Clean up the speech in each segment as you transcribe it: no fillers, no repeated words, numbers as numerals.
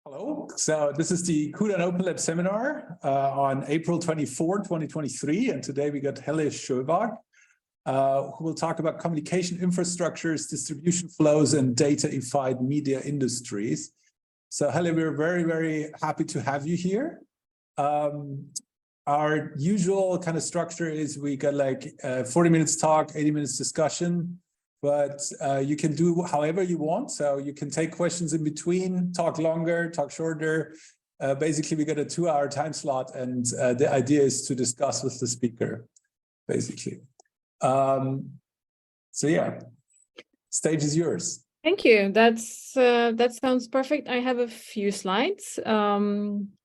Hello. So this is the CUDAN Open Lab Seminar on April 24, 2023. And today we got Helle Sjøvaag, who will talk about communication infrastructures, distribution flows, and datafied media industries. So Helle, we're very, very happy to have you here. Our usual kind of structure is we got like 40 minutes talk, 80 minutes discussion. But you can do however you want. So you can take questions in between, talk longer, talk shorter. Basically, we got a 2-hour time slot, and the idea is to discuss with the speaker, basically. So yeah, stage is yours. Thank you. That sounds perfect. I have a few slides.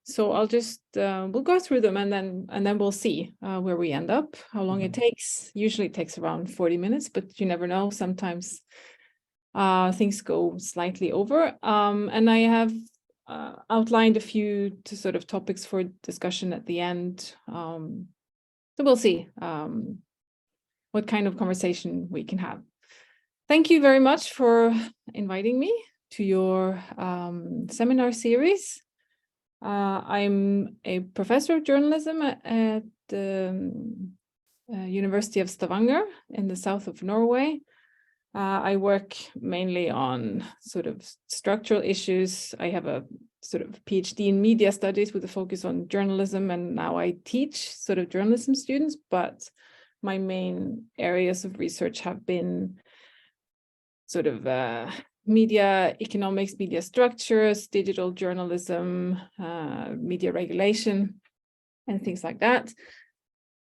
So I'll just we'll go through them and then we'll see where we end up, how long it takes. Usually it takes around 40 minutes, but you never know. Sometimes things go slightly over. And I have outlined a few sort of topics for discussion at the end. So we'll see what kind of conversation we can have. Thank you very much for inviting me to your seminar series. I'm a professor of journalism at the University of Stavanger in the south of Norway. I work mainly on sort of structural issues. I have a sort of PhD in media studies with a focus on journalism, and now I teach sort of journalism students, but my main areas of research have been sort of media economics, media structures, digital journalism, media regulation, and things like that.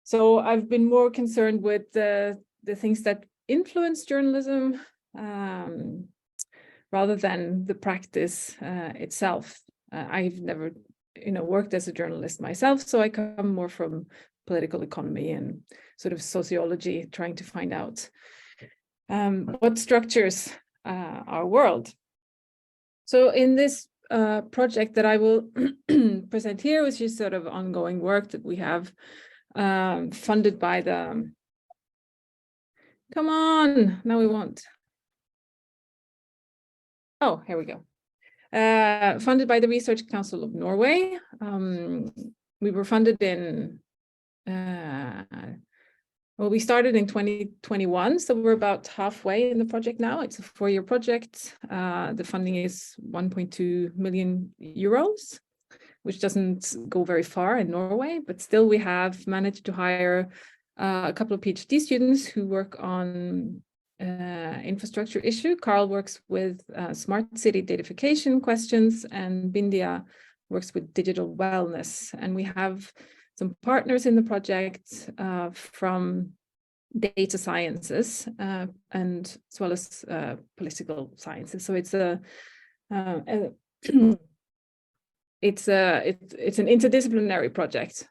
So I've been more concerned with the things that influence journalism rather than the practice itself. I've never, worked as a journalist myself, so I come more from political economy and sort of sociology, trying to find out what structures our world. So in this project that I will present here, which is sort of ongoing work that we have funded by the, come on, no we won't. Oh, here we go. Funded by the Research Council of Norway. We were funded in well, we started in 2021, so we're about halfway in the project now. It's a 4-year project. The funding is 1.2 million euros, which doesn't go very far in Norway, but still we have managed to hire a couple of PhD students who work on infrastructure issue. Carl works with smart city datafication questions, and Bindia works with digital wellness. And we have some partners in the project from data sciences and as well as political sciences. So it's it's an interdisciplinary project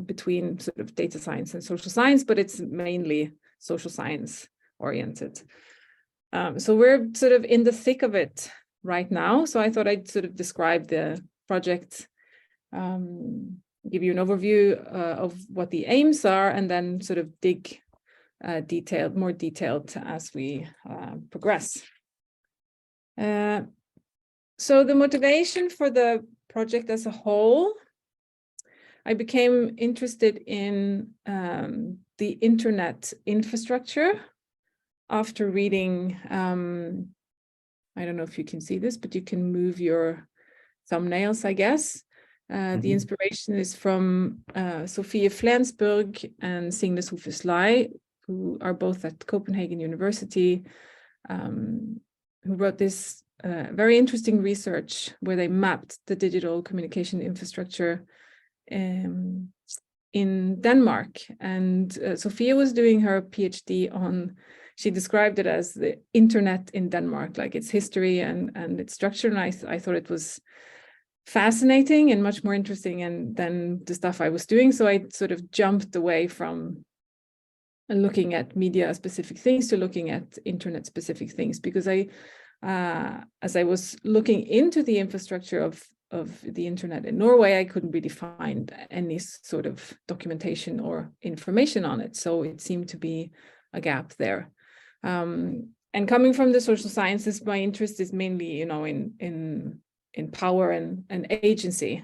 between sort of data science and social science, but it's mainly social science oriented. So we're sort of in the thick of it right now. So I thought I'd sort of describe the project, give you an overview of what the aims are, and then sort of dig more detailed as we progress. So the motivation for the project as a whole, I became interested in the internet infrastructure after reading, I don't know if you can see this, but you can move your thumbnails, I guess. The inspiration is from Sofie Flensburg and Signe Sofie, who are both at Copenhagen University, who wrote this very interesting research where they mapped the digital communication infrastructure in Denmark. And Sofie was doing her PhD on, she described it as the internet in Denmark, like its history and its structure. And I thought it was fascinating and much more interesting than the stuff I was doing. So I sort of jumped away from looking at media specific things to looking at internet specific things, because as I was looking into the infrastructure of the internet in Norway, I couldn't really find any sort of documentation or information on it. So it seemed to be a gap there. And coming from the social sciences, my interest is mainly, in in power and agency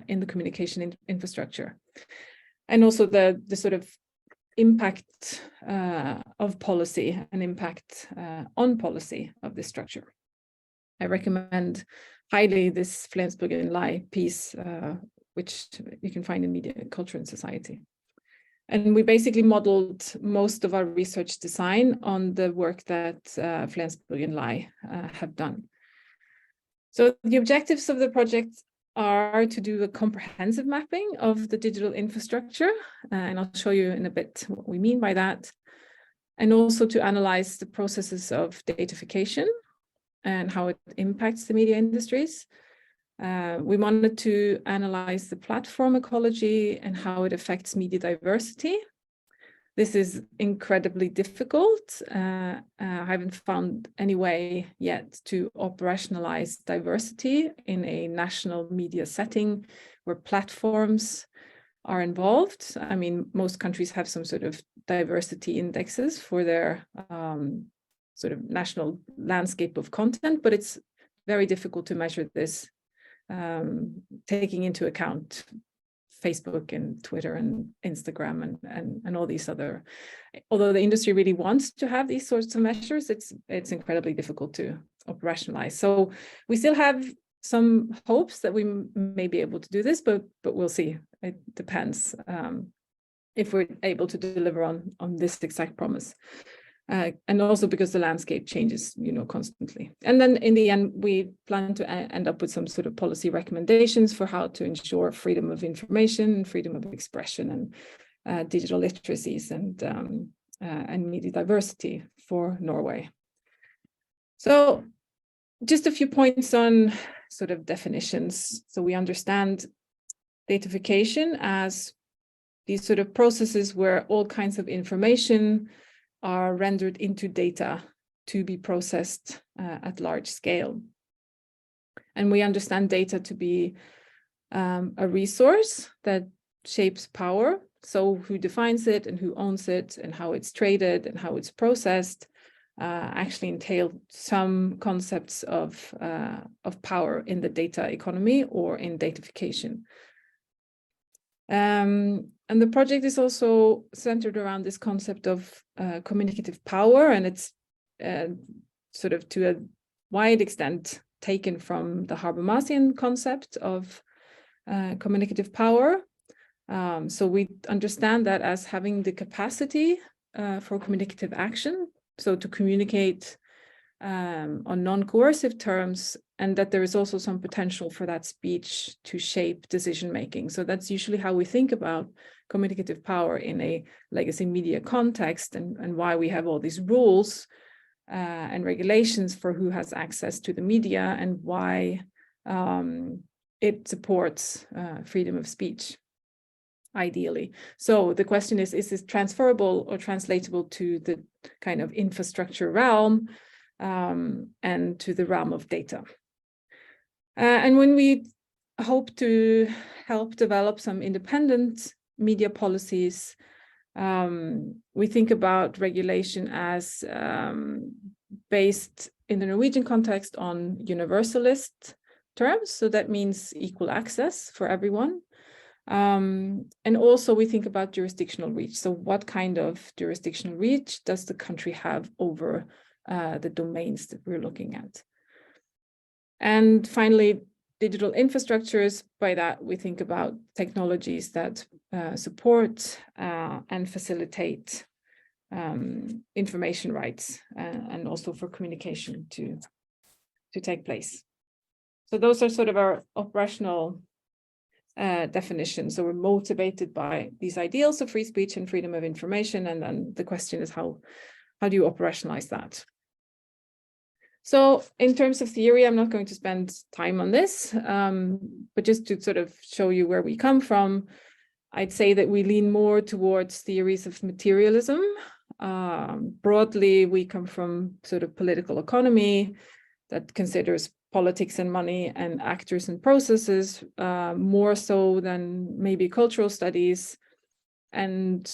in the communication infrastructure. And also the sort of impact of policy and impact on policy of this structure. I recommend highly this Flensburg Lie piece, which you can find in Media, Culture and Society. And we basically modeled most of our research design on the work that Flensburg Lie have done. So the objectives of the project are to do a comprehensive mapping of the digital infrastructure, and I'll show you in a bit what we mean by that, and also to analyze the processes of datafication and how it impacts the media industries. We wanted to analyze the platform ecology and how it affects media diversity. This is incredibly difficult. I haven't found any way yet to operationalize diversity in a national media setting where platforms are involved. I mean, most countries have some sort of diversity indexes for their sort of national landscape of content, but it's very difficult to measure this, taking into account Facebook and Twitter and Instagram and all these other, although the industry really wants to have these sorts of measures, it's incredibly difficult to operationalize. So we still have some hopes that we may be able to do this, but we'll see. It depends if we're able to deliver on this exact promise. And also because the landscape changes, constantly. And then in the end, we plan to end up with some sort of policy recommendations for how to ensure freedom of information, freedom of expression, and digital literacies and media diversity for Norway. So just a few points on sort of definitions. So we understand datafication as these sort of processes where all kinds of information are rendered into data to be processed at large scale. And we understand data to be a resource that shapes power. So who defines it and who owns it and how it's traded and how it's processed actually entail some concepts of power in the data economy or in datafication. And the project is also centered around this concept of communicative power, and it's sort of to a wide extent taken from the Habermasian concept of communicative power. So we understand that as having the capacity for communicative action, so to communicate on non-coercive terms, and that there is also some potential for that speech to shape decision-making. So that's usually how we think about communicative power in a legacy media context, and why we have all these rules and regulations for who has access to the media, and why it supports freedom of speech, ideally. So the question is this transferable or translatable to the kind of infrastructure realm and to the realm of data? And when we hope to help develop some independent media policies, we think about regulation as based in the Norwegian context on universalist terms. So that means equal access for everyone. And also we think about jurisdictional reach. So what kind of jurisdictional reach does the country have over the domains that we're looking at? And finally, digital infrastructures. By that, we think about technologies that support and facilitate information rights and also for communication to take place. So those are sort of our operational definitions. So we're motivated by these ideals of free speech and freedom of information. And then the question is, how do you operationalize that? So in terms of theory, I'm not going to spend time on this, but just to sort of show you where we come from, I'd say that we lean more towards theories of materialism. Broadly, we come from sort of political economy that considers politics and money and actors and processes more so than maybe cultural studies and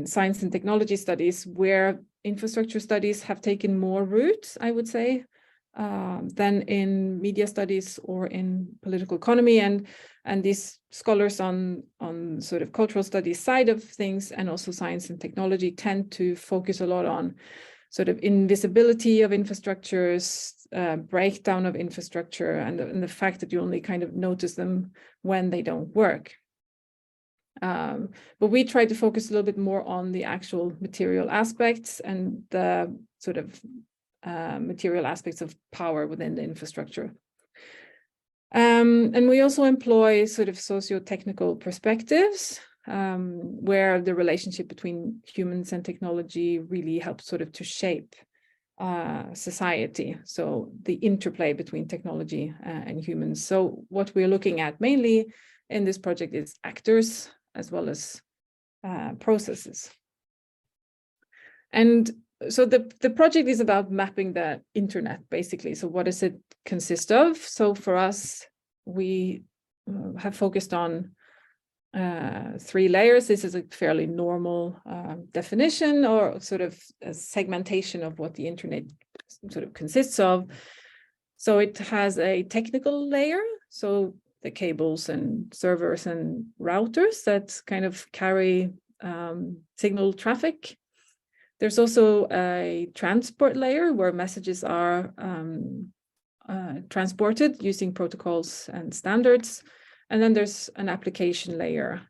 science and technology studies, where infrastructure studies have taken more root, I would say, than in media studies or in political economy, and these scholars on sort of cultural studies side of things, and also science and technology, tend to focus a lot on sort of invisibility of infrastructures, breakdown of infrastructure, and the fact that you only kind of notice them when they don't work. But we try to focus a little bit more on the actual material aspects and the sort of material aspects of power within the infrastructure. And we also employ sort of socio-technical perspectives, where the relationship between humans and technology really helps sort of to shape society. So the interplay between technology and humans. So what we're looking at mainly in this project is actors as well as processes. And so the project is about mapping the internet, basically. So what does it consist of? So for us, we have focused on 3 layers. This is a fairly normal definition, or sort of a segmentation of what the internet sort of consists of. So it has a technical layer, so the cables and servers and routers that kind of carry signal traffic. There's also a transport layer where messages are transported using protocols and standards. And then there's an application layer,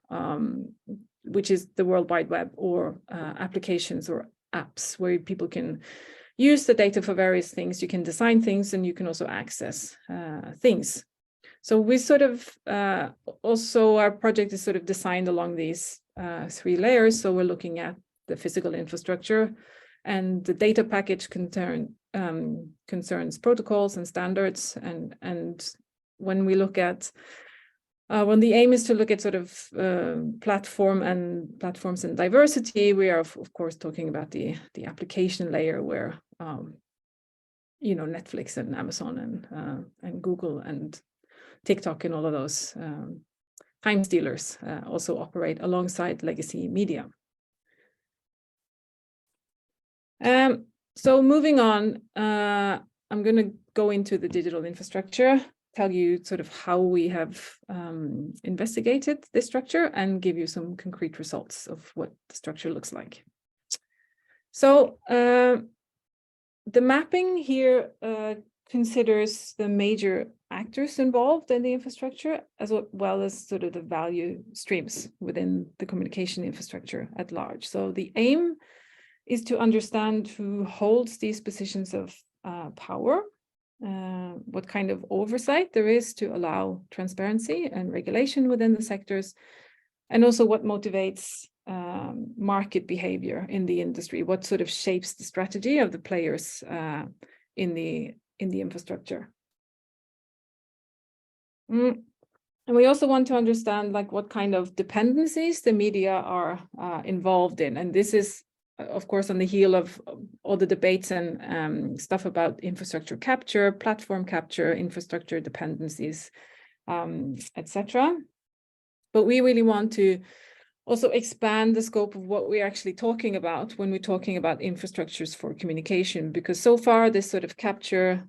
which is the World Wide Web, or applications or apps where people can use the data for various things. You can design things, and you can also access things. So we sort of also, our project is sort of designed along these 3 layers. So we're looking at the physical infrastructure, and the data package concerns protocols and standards. And when we look at when the aim is to look at sort of platforms and diversity, we are of course talking about the application layer, where you know, Netflix and Amazon and Google and TikTok and all of those time stealers also operate alongside legacy media. So moving on, I'm going to go into the digital infrastructure, tell you sort of how we have investigated this structure, and give you some concrete results of what the structure looks like. So the mapping here considers the major actors involved in the infrastructure, as well as sort of the value streams within the communication infrastructure at large. So the aim is to understand who holds these positions of power, what kind of oversight there is to allow transparency and regulation within the sectors, and also what motivates market behavior in the industry, what sort of shapes the strategy of the players in the infrastructure. And we also want to understand like what kind of dependencies the media are involved in, and this is of course on the heel of all the debates and stuff about infrastructure capture, platform capture, infrastructure dependencies, etc. But we really want to also expand the scope of what we're actually talking about when we're talking about infrastructures for communication, because so far this sort of capture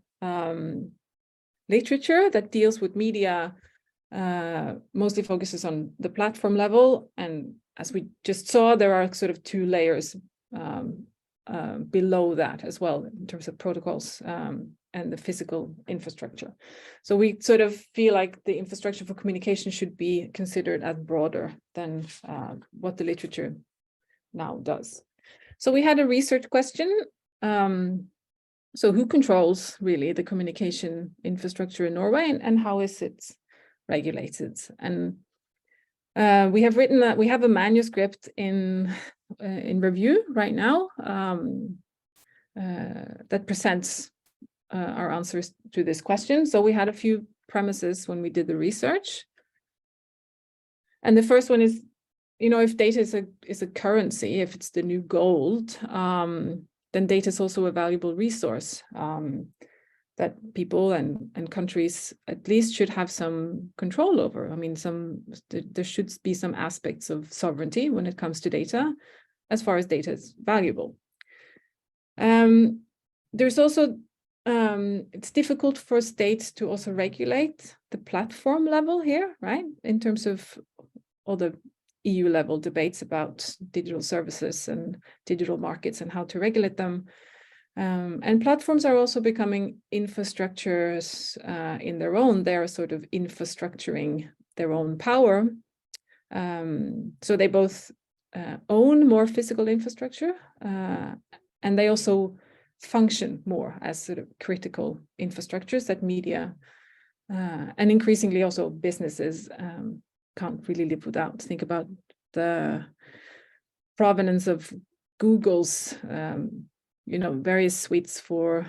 literature that deals with media mostly focuses on the platform level, and as we just saw, there are sort of 2 layers below that as well in terms of protocols and the physical infrastructure. So we sort of feel like the infrastructure for communication should be considered as broader than what the literature now does. So we had a research question. So who controls really the communication infrastructure in Norway, and how is it regulated? And we have written that we have a manuscript in review right now that presents our answers to this question. So we had a few premises when we did the research. And the first one is, you know, if data is a currency, if it's the new gold, then data is also a valuable resource that people and countries at least should have some control over. I mean, there should be some aspects of sovereignty when it comes to data, as far as data is valuable. There's also it's difficult for states to also regulate the platform level here, right? In terms of all the EU level debates about digital services and digital markets and how to regulate them. And platforms are also becoming infrastructures in their own. They're sort of infrastructuring their own power. So they both own more physical infrastructure, and they also function more as sort of critical infrastructures that media and increasingly also businesses can't really live without. Think about the provenance of Google's various suites for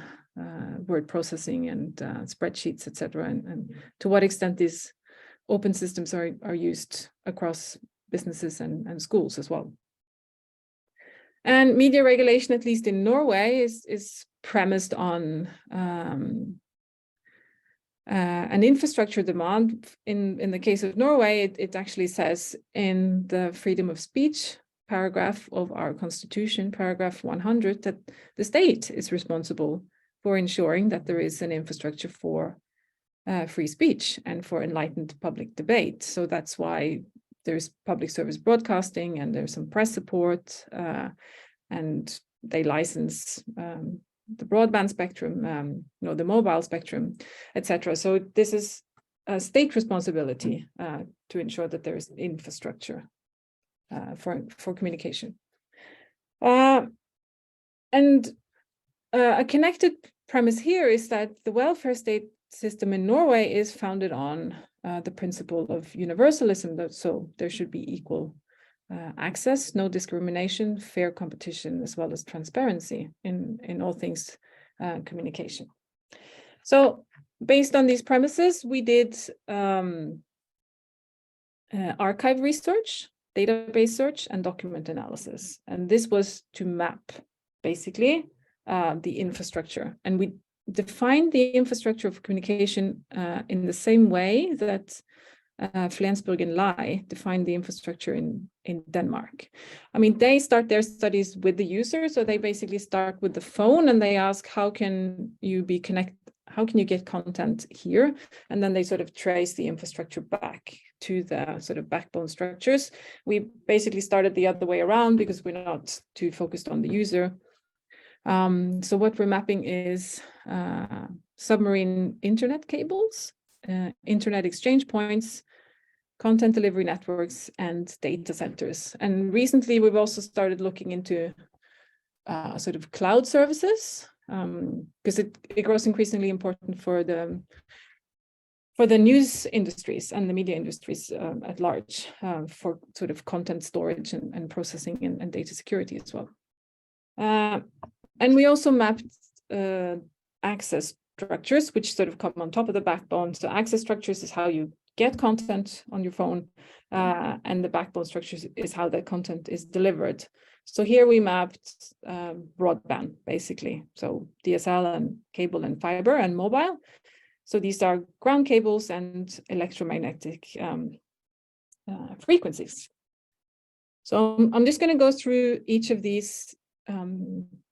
word processing and spreadsheets, etc., and to what extent these open systems are used across businesses and schools as well. And media regulation, at least in Norway, is premised on an infrastructure demand. In the case of Norway, it actually says in the freedom of speech paragraph of our constitution, paragraph 100, that the state is responsible for ensuring that there is an infrastructure for free speech and for enlightened public debate. So that's why there's public service broadcasting and there's some press support, and they license the broadband spectrum, the mobile spectrum, etc. So this is a state responsibility to ensure that there is infrastructure for communication. And a connected premise here is that the welfare state system in Norway is founded on the principle of universalism, so there should be equal access, no discrimination, fair competition, as well as transparency in all things communication. So based on these premises, we did archive research, database search, and document analysis. And this was to map basically the infrastructure. And we defined the infrastructure of communication in the same way that Flensburg and Lai defined the infrastructure in Denmark. I mean, they start their studies with the user, so they basically start with the phone and they ask, how can you be connected? How can you get content here? And then they sort of trace the infrastructure back to the sort of backbone structures. We basically started the other way around because we're not too focused on the user. So what we're mapping is submarine internet cables, internet exchange points, content delivery networks, and data centers. And recently, we've also started looking into sort of cloud services, because it grows increasingly important for the news industries and the media industries at large, for sort of content storage and processing and data security as well. And we also mapped access structures, which sort of come on top of the backbone. So access structures is how you get content on your phone, and the backbone structures is how that content is delivered. So here we mapped broadband, basically. So DSL and cable and fiber and mobile. So these are ground cables and electromagnetic frequencies. So I'm just going to go through each of these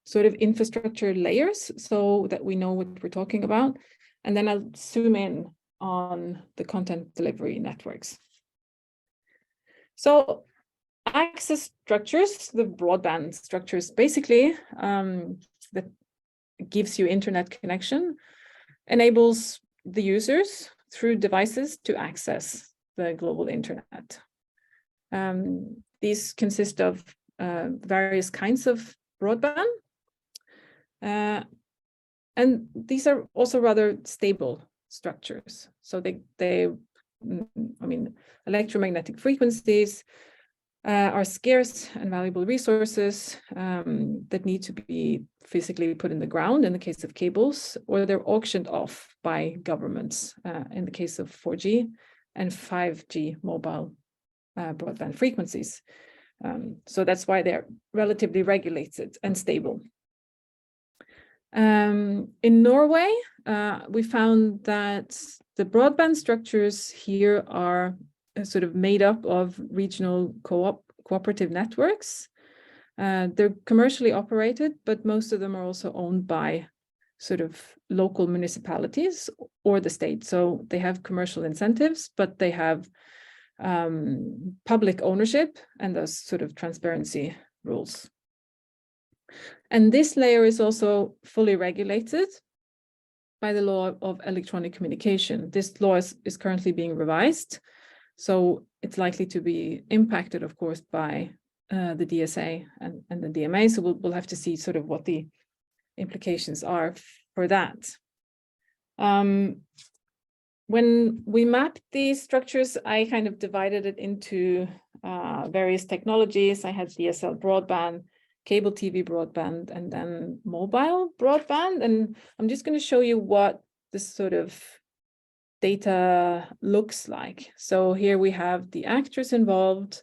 sort of infrastructure layers so that we know what we're talking about. And then I'll zoom in on the content delivery networks. So access structures, the broadband structures, basically that gives you internet connection, enables the users through devices to access the global internet. These consist of various kinds of broadband, and these are also rather stable structures. So electromagnetic frequencies are scarce and valuable resources that need to be physically put in the ground in the case of cables, or they're auctioned off by governments in the case of 4G and 5G mobile broadband frequencies. So that's why they're relatively regulated and stable. In Norway, we found that the broadband structures here are sort of made up of regional cooperative networks. They're commercially operated, but most of them are also owned by sort of local municipalities or the state. So they have commercial incentives, but they have public ownership and those sort of transparency rules. And this layer is also fully regulated by the law of electronic communication. This law is currently being revised, so it's likely to be impacted, of course, by the DSA and the DMA. So we'll have to see sort of what the implications are for that. When we mapped these structures, I kind of divided it into various technologies. I had DSL broadband, cable TV broadband, and then mobile broadband. And I'm just going to show you what this sort of data looks like. So here we have the actors involved,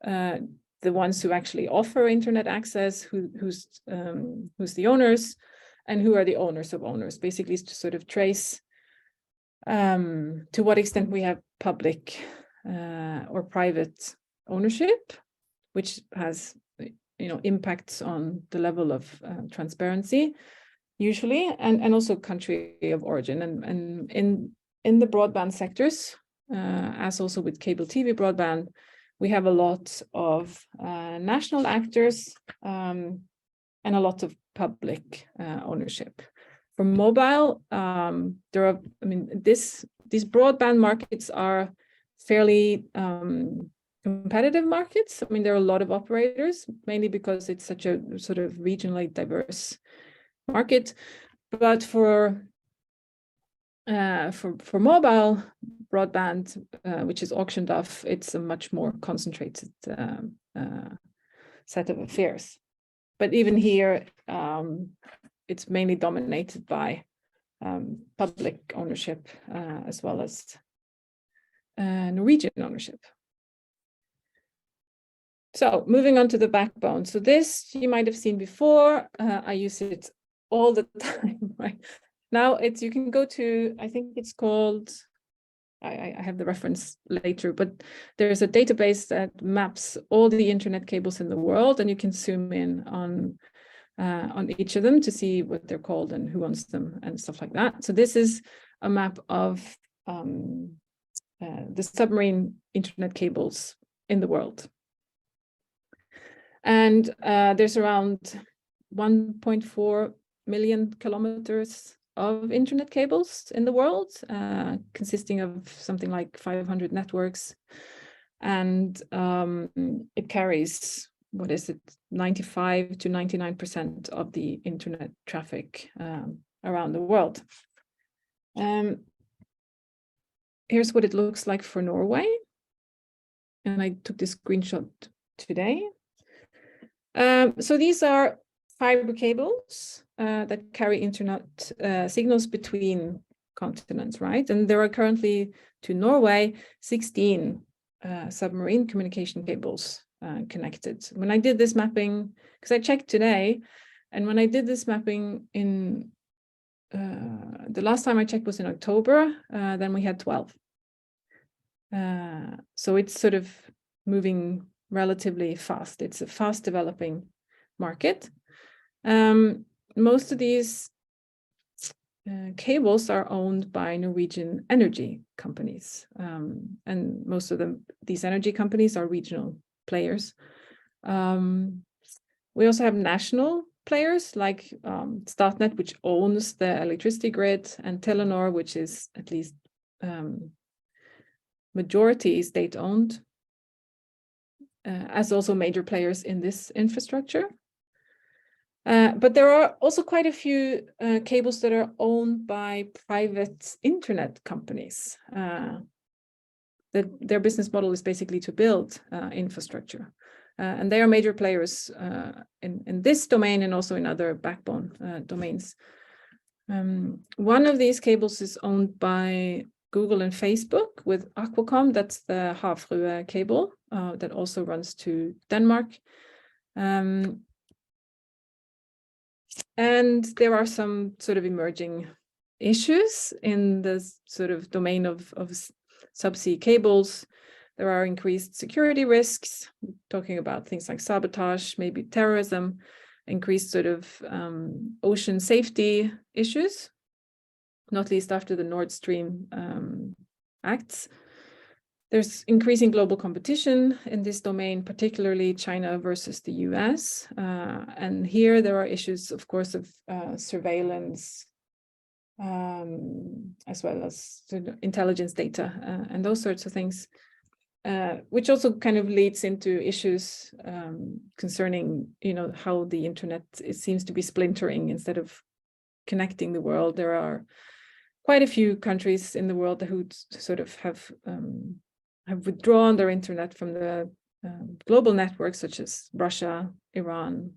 the ones who actually offer internet access, who's the owners, and who are the owners of owners. Basically, is to sort of trace to what extent we have public or private ownership, which has impacts on the level of transparency usually, and also country of origin. And in the broadband sectors, as also with cable TV broadband, we have a lot of national actors and a lot of public ownership. For mobile, there are, these broadband markets are fairly competitive markets. There are a lot of operators, mainly because it's such a sort of regionally diverse market. But for mobile broadband, which is auctioned off, it's a much more concentrated set of affairs. But even here, it's mainly dominated by public ownership as well as Norwegian ownership. So moving on to the backbone. So this you might have seen before. I use it all the time, right? Now you can go to, I think it's called, I have the reference later, but there's a database that maps all the internet cables in the world, and you can zoom in on each of them to see what they're called and who owns them and stuff like that. So this is a map of the submarine internet cables in the world. And there's around 1.4 million kilometers of internet cables in the world, consisting of something like 500 networks. And it carries, 95 to 99% of the internet traffic around the world. Here's what it looks like for Norway. And I took this screenshot today. So these are fiber cables that carry internet signals between continents, right? And there are currently, to Norway, 16 submarine communication cables connected. When I did this mapping, because I checked today, and when I did this mapping in the last time I checked was in October, then we had 12. So it's sort of moving relatively fast. It's a fast developing market. Most of these cables are owned by Norwegian energy companies, and most of these energy companies are regional players. We also have national players like Statnett, which owns the electricity grid, and Telenor, which is at least majority state-owned, as also major players in this infrastructure. But there are also quite a few cables that are owned by private internet companies. Their business model is basically to build infrastructure. And they are major players in this domain and also in other backbone domains. One of these cables is owned by Google and Facebook with Aquacom. That's the Havfrue cable that also runs to Denmark. And there are some sort of emerging issues in the sort of domain of subsea cables. There are increased security risks, talking about things like sabotage, maybe terrorism. increased sort of ocean safety issues, not least after the Nord Stream acts. There's increasing global competition in this domain, particularly China versus the US. And here there are issues, of course, of surveillance, as well as sort of intelligence data and those sorts of things, which also kind of leads into issues concerning, how the internet, it seems to be splintering instead of connecting the world. There are quite a few countries in the world who sort of have withdrawn their internet from the global networks, such as Russia, Iran,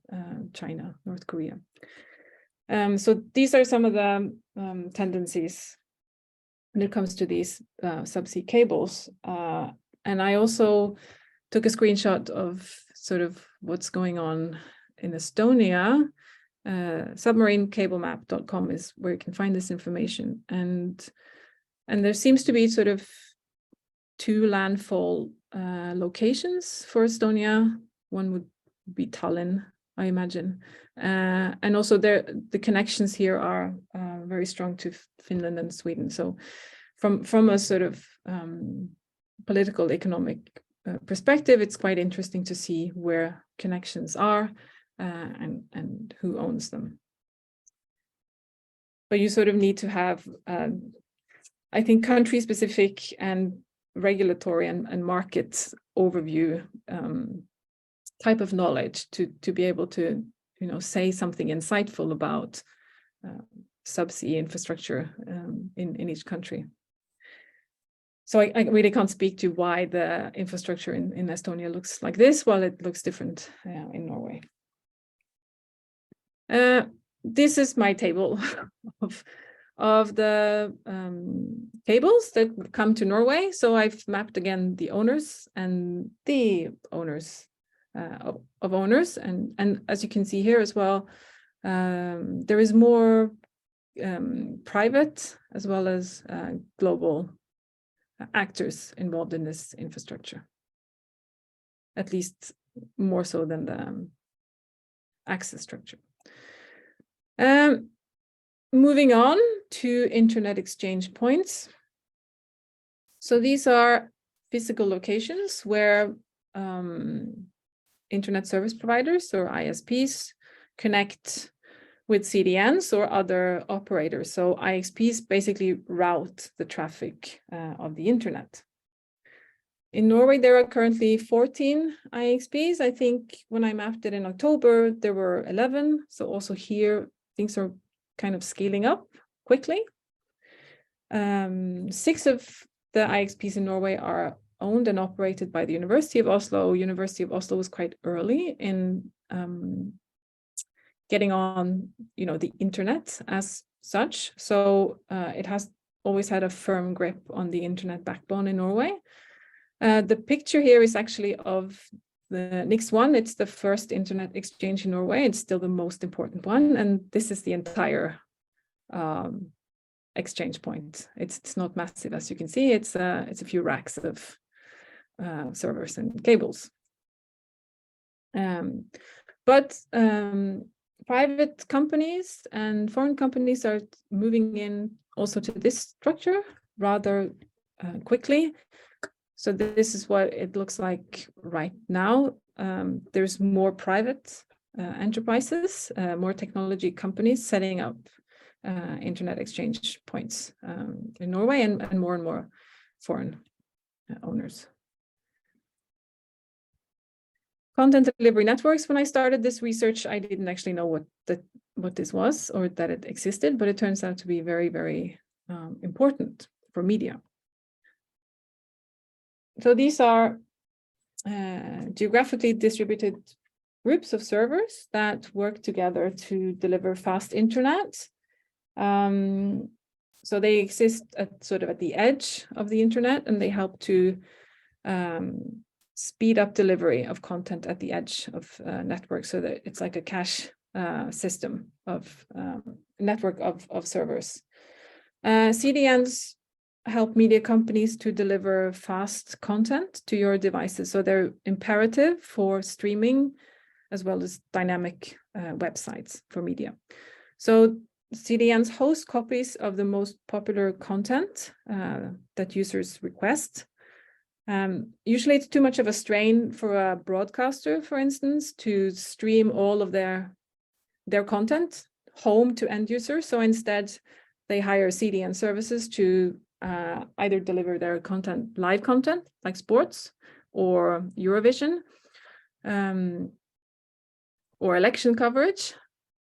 China, North Korea. So these are some of the tendencies when it comes to these subsea cables. And I also took a screenshot of sort of what's going on in Estonia. Submarinecablemap.com is where you can find this information. And there seems to be sort of 2 landfall locations for Estonia. One would be Tallinn, I imagine. And also the connections here are very strong to Finland and Sweden. So from a sort of political economic perspective, it's quite interesting to see where connections are and who owns them. But you sort of need to have, I think, country-specific and regulatory and market overview type of knowledge to be able to, say something insightful about subsea infrastructure in each country. So I really can't speak to why the infrastructure in Estonia looks like this, while it looks different in Norway. This is my table of the cables that come to Norway. So I've mapped again the owners and the owners of owners. And as you can see here as well, there is more private as well as global actors involved in this infrastructure, at least more so than the access structure. Moving on to internet exchange points. So these are physical locations where internet service providers or ISPs connect with CDNs or other operators. So IXPs basically route the traffic of the internet. In Norway, there are currently 14 IXPs. I think when I mapped it in October, there were 11. So also here, things are kind of scaling up quickly. 6 of the IXPs in Norway are owned and operated by the University of Oslo. University of Oslo was quite early in getting on, the internet as such. So it has always had a firm grip on the internet backbone in Norway. The picture here is actually of the next one. It's the first internet exchange in Norway. It's still the most important one. And this is the entire exchange point. It's not massive, as you can see. It's a few racks of servers and cables. But private companies and foreign companies are moving in also to this structure rather quickly. So this is what it looks like right now. There's more private enterprises, more technology companies setting up internet exchange points in Norway and more foreign owners. Content delivery networks. When I started this research, I didn't actually know what this was or that it existed, but it turns out to be very, very important for media. So these are geographically distributed groups of servers that work together to deliver fast internet. So they exist at the edge of the internet, and they help to speed up delivery of content at the edge of networks, so that it's like a cache system of network of servers. CDNs help media companies to deliver fast content to your devices. So they're imperative for streaming as well as dynamic websites for media. So CDNs host copies of the most popular content that users request. Usually it's too much of a strain for a broadcaster, for instance, to stream all of their content home to end users. So instead, they hire CDN services to either deliver their content, live content, like sports or Eurovision, or election coverage.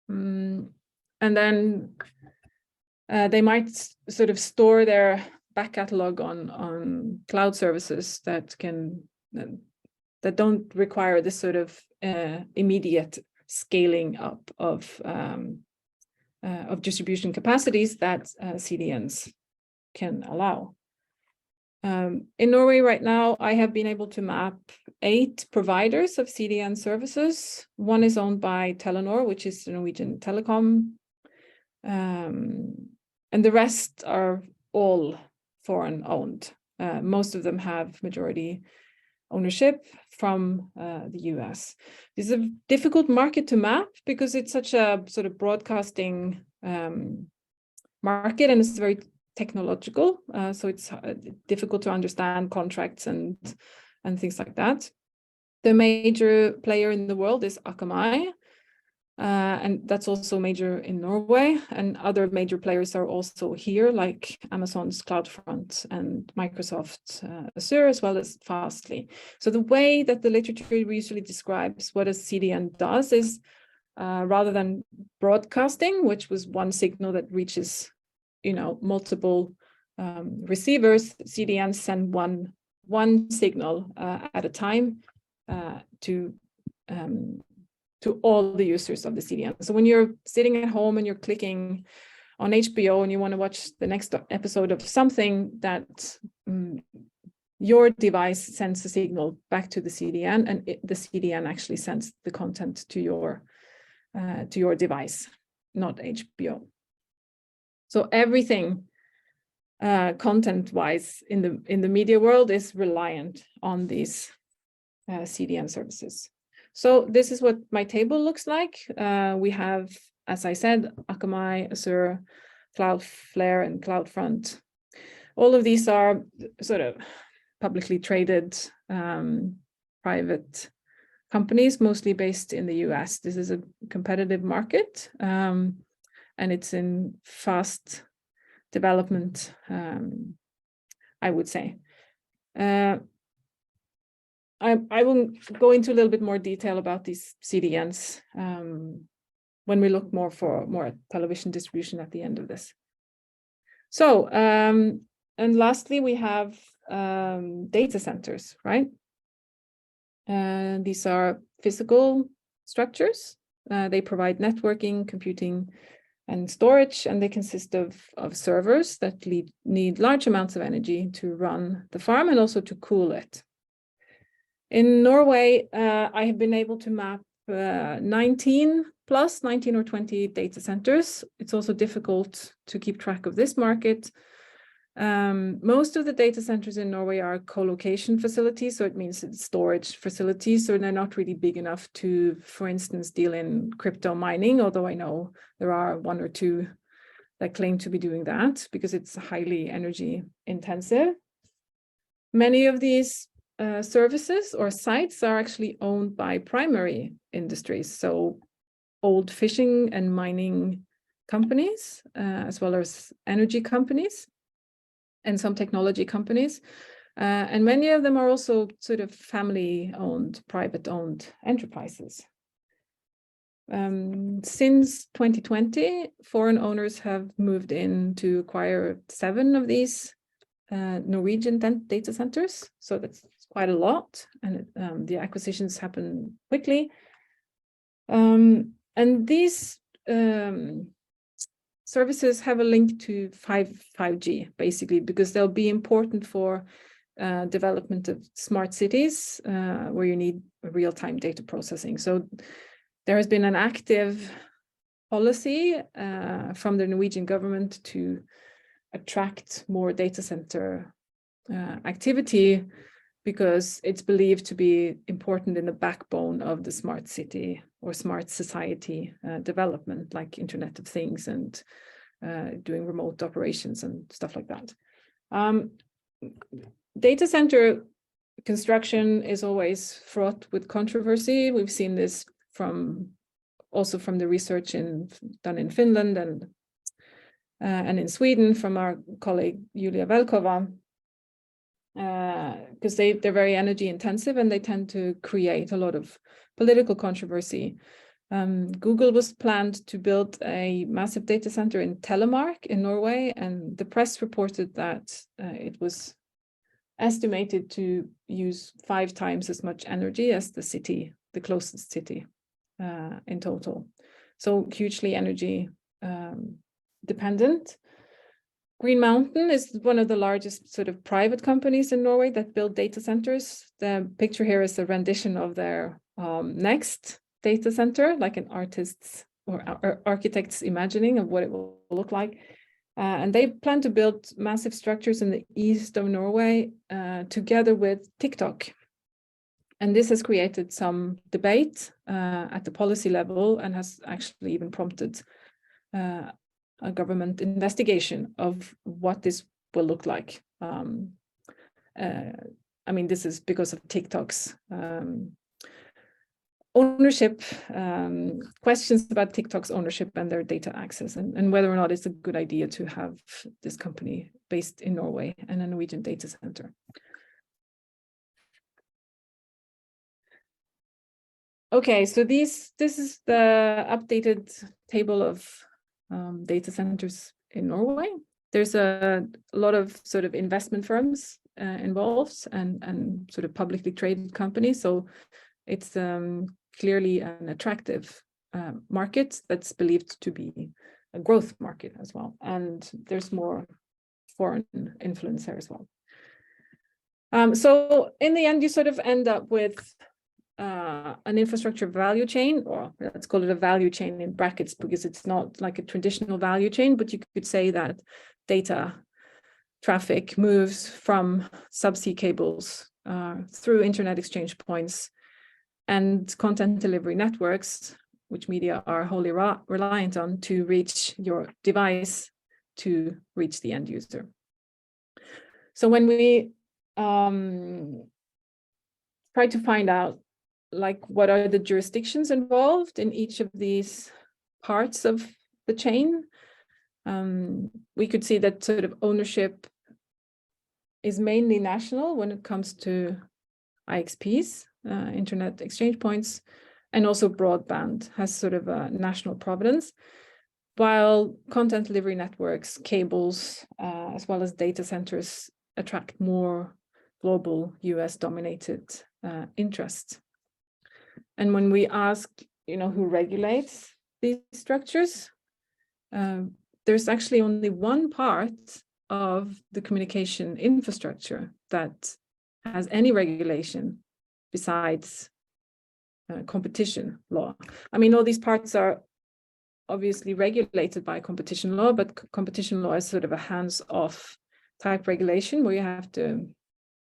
And then they might sort of store their back catalog on cloud services that don't require this sort of immediate scaling up of distribution capacities that CDNs can allow. In Norway right now, I have been able to map 8 providers of CDN services. One is owned by Telenor, which is the Norwegian telecom. And the rest are all foreign owned. Most of them have majority ownership from the US. This is a difficult market to map because it's such a sort of broadcasting market, and it's very technological. So it's difficult to understand contracts and things like that. The major player in the world is Akamai. And that's also major in Norway, and other major players are also here, like Amazon's CloudFront and Microsoft Azure, as well as Fastly. So the way that the literature usually describes what a CDN does is rather than broadcasting, which was one signal that reaches, multiple receivers, CDNs send one signal at a time to all the users of the CDN. So when you're sitting at home and you're clicking on HBO and you want to watch the next episode of something, that your device sends a signal back to the CDN, and the CDN actually sends the content to your device, not HBO. So everything content-wise in the media world is reliant on these CDN services. So this is what my table looks like. We have, as I said, Akamai, Azure, Cloudflare, and CloudFront. All of these are sort of publicly traded private companies, mostly based in the US. This is a competitive market, and it's in fast development, I would say. I will go into a little bit more detail about these CDNs when we look more at television distribution at the end of this. So, and lastly, we have data centers, right? These are physical structures. They provide networking, computing, and storage, and they consist of servers that need large amounts of energy to run the farm and also to cool it. In Norway, I have been able to map 19 or 20 data centers. It's also difficult to keep track of this market. Most of the data centers in Norway are co-location facilities, so it means it's storage facilities, so they're not really big enough to, for instance, deal in crypto mining, although I know there are 1 or 2 that claim to be doing that because it's highly energy intensive. Many of these services or sites are actually owned by primary industries, so old fishing and mining companies, as well as energy companies and some technology companies. And many of them are also sort of family-owned, private-owned enterprises. Since 2020, foreign owners have moved in to acquire 7 of these Norwegian data centers, so that's quite a lot, and the acquisitions happen quickly. And these services have a link to 5G, basically, because they'll be important for development of smart cities where you need real-time data processing. So there has been an active policy from the Norwegian government to attract more data center activity because it's believed to be important in the backbone of the smart city or smart society development, like Internet of Things and doing remote operations and stuff like that. Data center construction is always fraught with controversy. We've seen this also from the research done in Finland and in Sweden from our colleague Julia Velkova, because they're very energy intensive and they tend to create a lot of political controversy. Google was planned to build a massive data center in Telemark in Norway, and the press reported that it was estimated to use 5 times as much energy as the closest city in total. So hugely energy dependent. Green Mountain is one of the largest sort of private companies in Norway that build data centers. The picture here is a rendition of their next data center, like an artist's or architect's imagining of what it will look like. And they plan to build massive structures in the east of Norway together with TikTok. And this has created some debate at the policy level and has actually even prompted a government investigation of what this will look like. I mean, this is because of TikTok's ownership, questions about TikTok's ownership and their data access, and whether or not it's a good idea to have this company based in Norway and a Norwegian data center. Okay, so this is the updated table of data centers in Norway. There's a lot of sort of investment firms involved and sort of publicly traded companies. So it's clearly an attractive market that's believed to be a growth market as well. And there's more foreign influence there as well. So in the end, you sort of end up with an infrastructure value chain, or let's call it a value chain in brackets, because it's not like a traditional value chain, but you could say that data traffic moves from subsea cables through internet exchange points and content delivery networks, which media are wholly reliant on to reach your device to reach the end user. So when we try to find out like what are the jurisdictions involved in each of these parts of the chain, we could see that sort of ownership is mainly national when it comes to IXPs, internet exchange points, and also broadband has sort of a national provenance, while content delivery networks, cables, as well as data centers attract more global US-dominated interest. And when we ask, who regulates these structures, there's actually only one part of the communication infrastructure that has any regulation besides competition law. I mean, all these parts are obviously regulated by competition law, but competition law is sort of a hands-off type regulation where you have to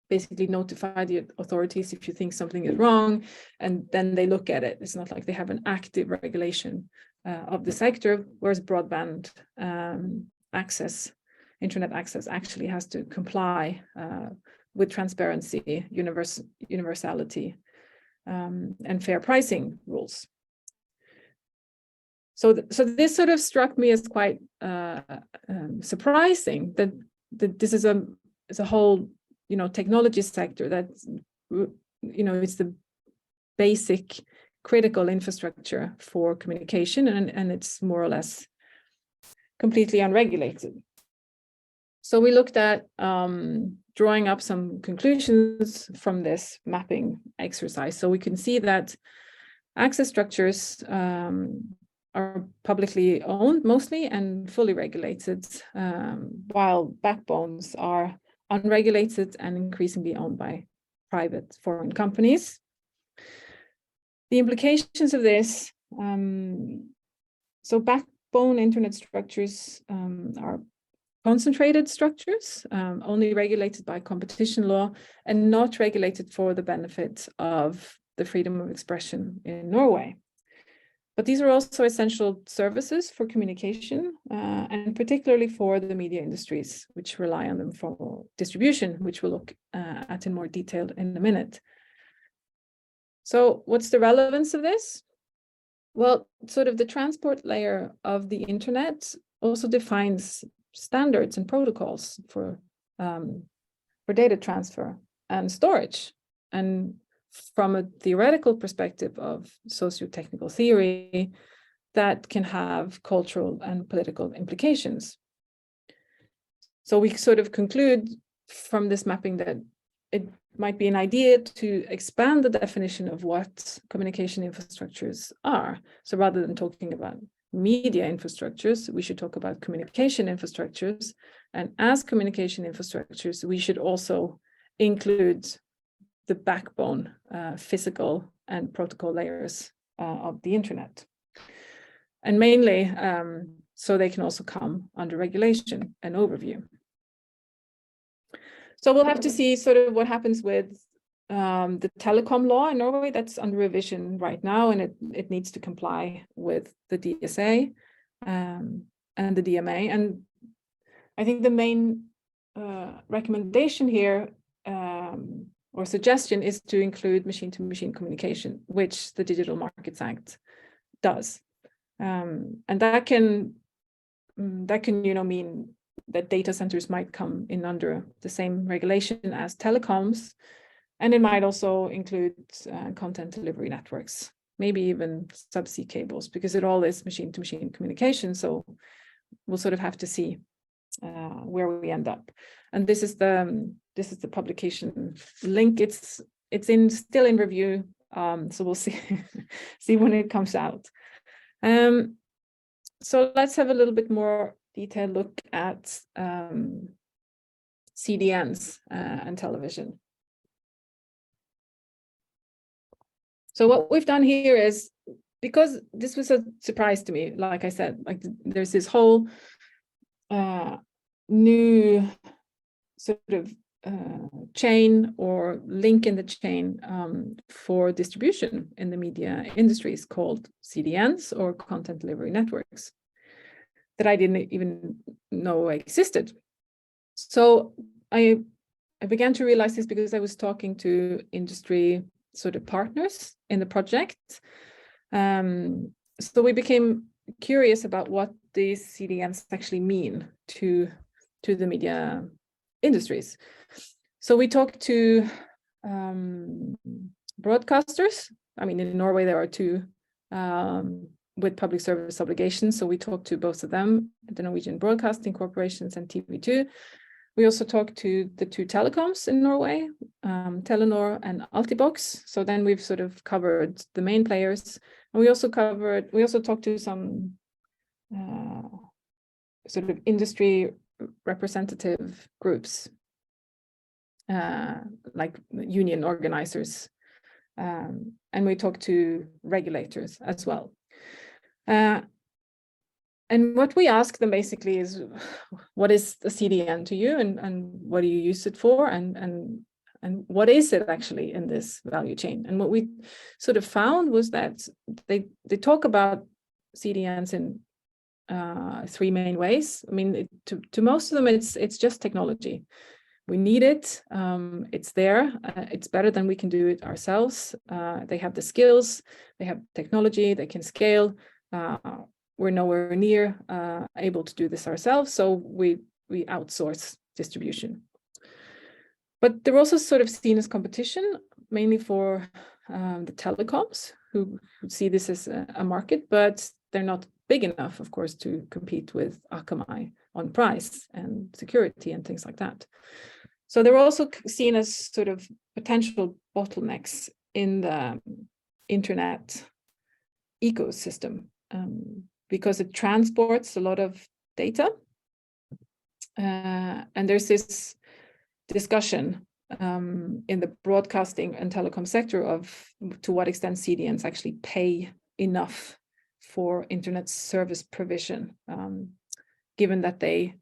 basically notify the authorities if you think something is wrong, and then they look at it. It's not like they have an active regulation of the sector, whereas broadband access, internet access actually has to comply with transparency, universality, and fair pricing rules. So this sort of struck me as quite surprising that this is a whole technology sector that it's the basic critical infrastructure for communication, and it's more or less completely unregulated. So we looked at drawing up some conclusions from this mapping exercise. So we can see that access structures are publicly owned mostly and fully regulated, while backbones are unregulated and increasingly owned by private foreign companies. The implications of this, so backbone internet structures are concentrated structures, only regulated by competition law and not regulated for the benefit of the freedom of expression in Norway. But these are also essential services for communication, and particularly for the media industries, which rely on them for distribution, which we'll look at in more detail in a minute. So what's the relevance of this? Well, sort of the transport layer of the internet also defines standards and protocols for data transfer and storage. And from a theoretical perspective of socio-technical theory, that can have cultural and political implications. So we sort of conclude from this mapping that it might be an idea to expand the definition of what communication infrastructures are. So rather than talking about media infrastructures, we should talk about communication infrastructures. And as communication infrastructures, we should also include the backbone, physical and protocol layers of the internet. And mainly, so they can also come under regulation and overview. So we'll have to see sort of what happens with the telecom law in Norway. That's under revision right now, and it needs to comply with the DSA and the DMA. And I think the main recommendation here or suggestion is to include machine-to-machine communication, which the Digital Markets Act does. And that can mean that data centers might come in under the same regulation as telecoms, and it might also include content delivery networks, maybe even subsea cables, because it all is machine-to-machine communication. So we'll sort of have to see where we end up. And this is the publication link. It's still in review, so we'll see see when it comes out. So let's have a little bit more detailed look at CDNs and television. So what we've done here is, because this was a surprise to me, like I said, like there's this whole new sort of chain or link in the chain for distribution in the media industries called CDNs, or content delivery networks, that I didn't even know existed. So I began to realize this because I was talking to industry sort of partners in the project. So we became curious about what these CDNs actually mean to the media industries. So we talked to broadcasters. I mean, in Norway, there are two with public service obligations. So we talked to both of them, the Norwegian Broadcasting Corporations and TV2. We also talked to the two telecoms in Norway, Telenor and Altibox. So then we've sort of covered the main players. And we also talked to some sort of industry representative groups, like union organizers. And we talked to regulators as well. And what we ask them basically is, what is the CDN to you, and what do you use it for, and what is it actually in this value chain? And what we sort of found was that they talk about CDNs in three main ways. I mean, to most of them, it's just technology. We need it. It's there. It's better than we can do it ourselves. They have the skills. They have technology. They can scale. We're nowhere near able to do this ourselves, so we outsource distribution. But they're also sort of seen as competition, mainly for the telecoms, who see this as a market, but they're not big enough, of course, to compete with Akamai on price and security and things like that. So they're also seen as sort of potential bottlenecks in the internet ecosystem, because it transports a lot of data. And there's this discussion in the broadcasting and telecom sector of to what extent CDNs actually pay enough for internet service provision, given that they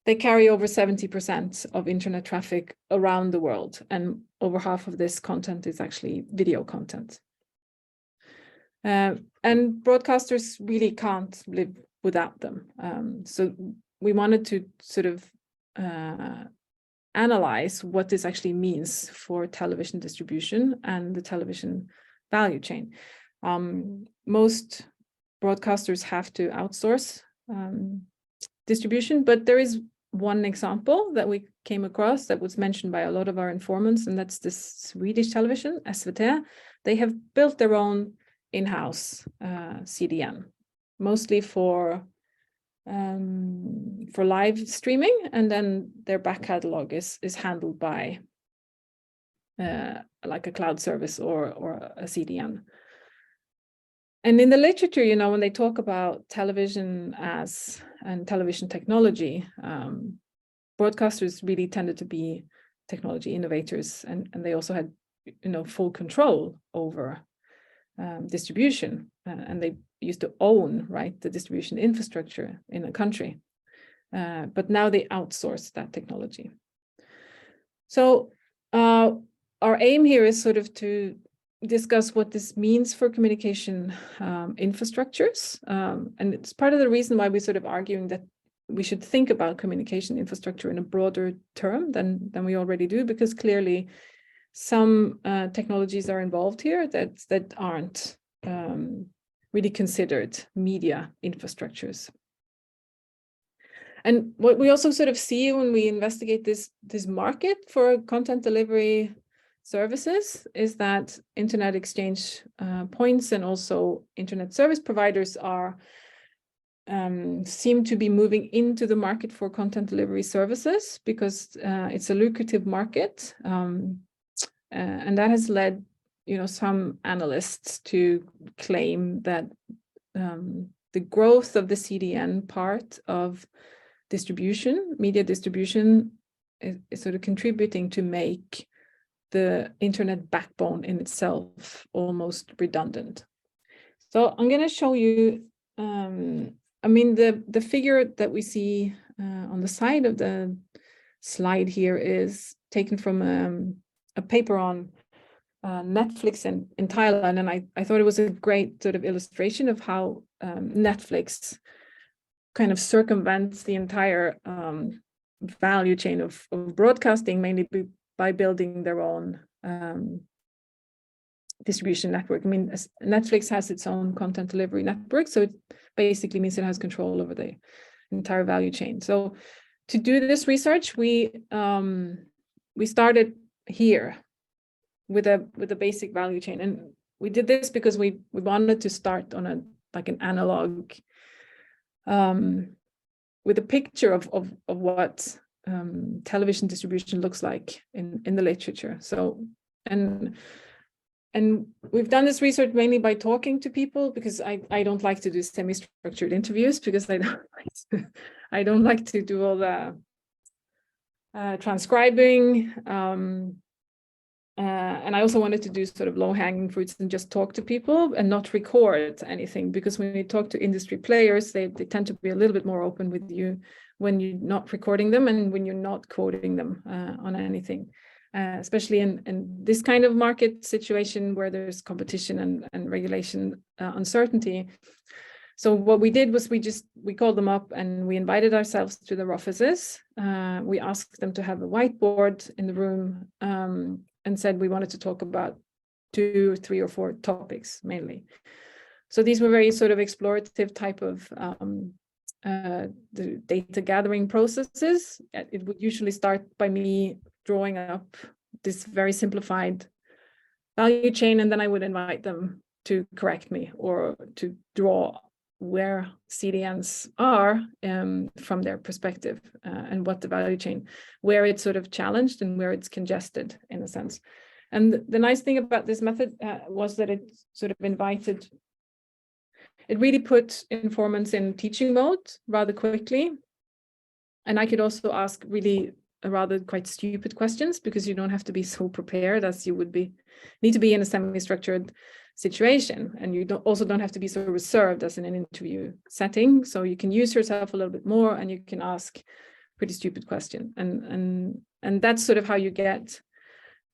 they carry over 70% of internet traffic around the world, and over half of this content is actually video content. And broadcasters really can't live without them. So we wanted to sort of analyze what this actually means for television distribution and the television value chain. Most broadcasters have to outsource distribution, but there is one example that we came across that was mentioned by a lot of our informants, and that's this Swedish television, SVT. They have built their own in-house CDN, mostly for live streaming, and then their back catalog is handled by like a cloud service or a CDN. And in the literature, you know, when they talk about television and television technology, broadcasters really tended to be technology innovators, and they also had, you know, full control over distribution, and they used to own, right, the distribution infrastructure in a country. But now they outsource that technology. So our aim here is sort of to discuss what this means for communication infrastructures. And it's part of the reason why we're sort of arguing that we should think about communication infrastructure in a broader term than we already do, because clearly some technologies are involved here that aren't really considered media infrastructures. And what we also sort of see when we investigate this market for content delivery services is that internet exchange points and also internet service providers are seem to be moving into the market for content delivery services because it's a lucrative market, and that has led, you know, some analysts to claim that the growth of the CDN part of distribution, media distribution, is sort of contributing to make the internet backbone in itself almost redundant. So I'm going to show you, I mean, the figure that we see on the side of the slide here is taken from a paper on Netflix in Thailand, and I thought it was a great sort of illustration of how Netflix kind of circumvents the entire value chain of broadcasting, mainly by building their own distribution network. I mean, Netflix has its own content delivery network, so it basically means it has control over the entire value chain. So to do this research, we started here with a basic value chain, and we did this because we wanted to start on an analog with a picture of what television distribution looks like in the literature. So and we've done this research mainly by talking to people, because I don't like to do semi-structured interviews, because I don't like to do all the transcribing, and I also wanted to do sort of low-hanging fruits and just talk to people and not record anything, because when you talk to industry players, they tend to be a little bit more open with you when you're not recording them and when you're not quoting them on anything, especially in this kind of market situation where there's competition and regulation uncertainty. So what we did was we called them up and we invited ourselves to their offices. We asked them to have a whiteboard in the room, and said we wanted to talk about 2, 3, or 4 topics mainly. So these were very sort of explorative type of the data gathering processes. It would usually start by me drawing up this very simplified value chain, and then I would invite them to correct me or to draw where CDNs are from their perspective, and what the value chain, where it's sort of challenged and where it's congested in a sense. And the nice thing about this method was that it sort of it really put informants in teaching mode rather quickly. And I could also ask really rather quite stupid questions, because you don't have to be so prepared as you would need to be in a semi-structured situation, and you also don't have to be so reserved as in an interview setting. So you can use yourself a little bit more, and you can ask pretty stupid question. And that's sort of how you get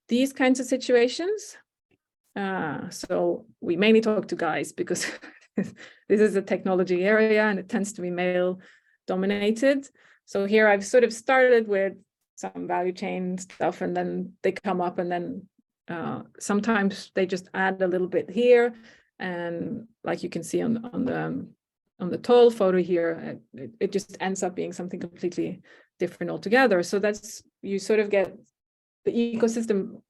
these kinds of situations. So we mainly talk to guys because this is a technology area and it tends to be male dominated. So here I've sort of started with some value chain stuff, and then they come up, and then sometimes they just add a little bit here. And like you can see on the tall photo here, it just ends up being something completely different altogether. So that's, you sort of get the ecosystem,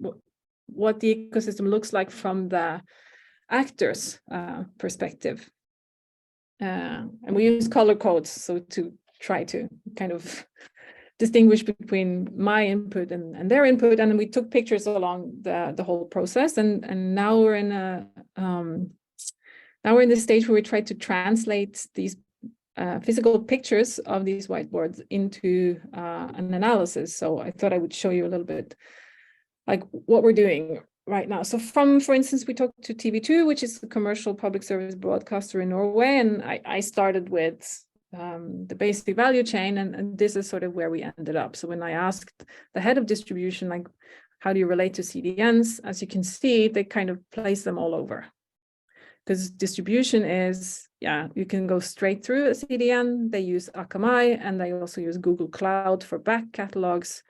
what the ecosystem looks like from the actor's perspective. And we use color codes, so to try to kind of distinguish between my input and their input. And then we took pictures along the whole process. And now we're in the stage where we try to translate these physical pictures of these whiteboards into an analysis. So I thought I would show you a little bit like what we're doing right now. So for instance, we talked to TV2, which is the commercial public service broadcaster in Norway. And I started with the basic value chain, and this is sort of where we ended up. So when I asked the head of distribution, like, how do you relate to CDNs? As you can see, they kind of place them all over. Because distribution is, you can go straight through a CDN. They use Akamai, and they also use Google Cloud for back catalogs.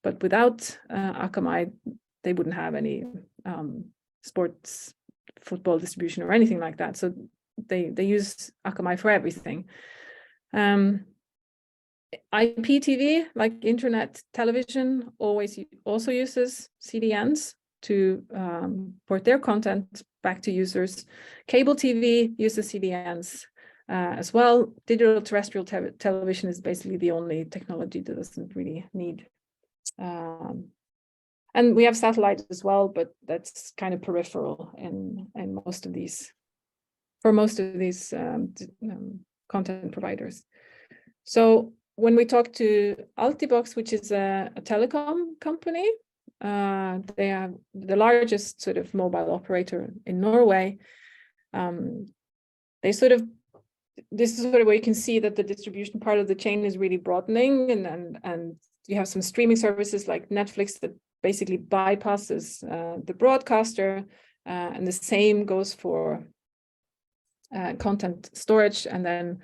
But without Akamai, they wouldn't have any sports, football distribution or anything like that. So they use Akamai for everything. IPTV, like internet television, also uses CDNs to port their content back to users. Cable TV uses CDNs as well. Digital terrestrial television is basically the only technology that doesn't really need. And we have satellite as well, but that's kind of peripheral in most of these, for most of these content providers. So when we talk to Altibox, which is a telecom company, they are the largest sort of mobile operator in Norway. They sort of, this is sort of where you can see that the distribution part of the chain is really broadening, and you have some streaming services like Netflix that basically bypasses the broadcaster, and the same goes for content storage. And then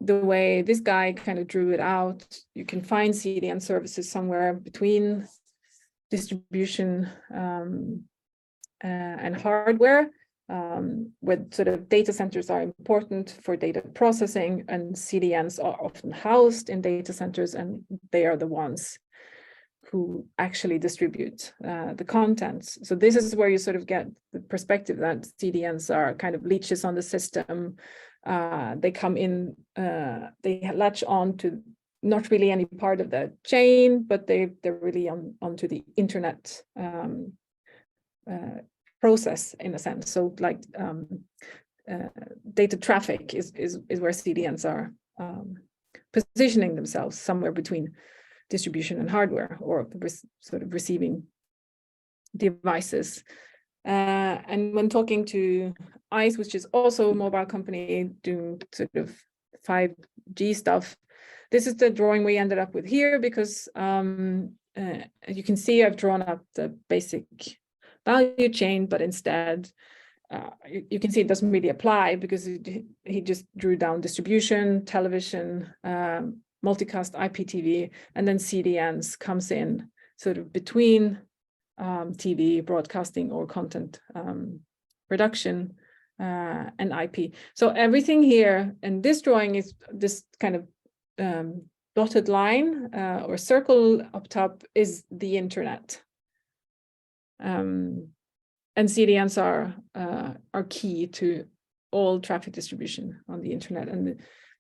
the way this guy kind of drew it out, you can find CDN services somewhere between distribution and hardware, where sort of data centers are important for data processing, and CDNs are often housed in data centers, and they are the ones who actually distribute the contents. So this is where you sort of get the perspective that CDNs are kind of leeches on the system. They come in, they latch on to not really any part of the chain, but they're really onto the internet process in a sense. So like data traffic is where CDNs are positioning themselves, somewhere between distribution and hardware, or sort of receiving devices. And when talking to ICE, which is also a mobile company doing sort of 5G stuff, this is the drawing we ended up with here, because as you can see, I've drawn up the basic value chain, but instead you can see it doesn't really apply, because he just drew down distribution, television, multicast IPTV, and then CDNs comes in sort of between TV broadcasting or content production and IP. So everything here in this drawing is this kind of dotted line or circle up top is the internet. And CDNs are key to all traffic distribution on the internet. And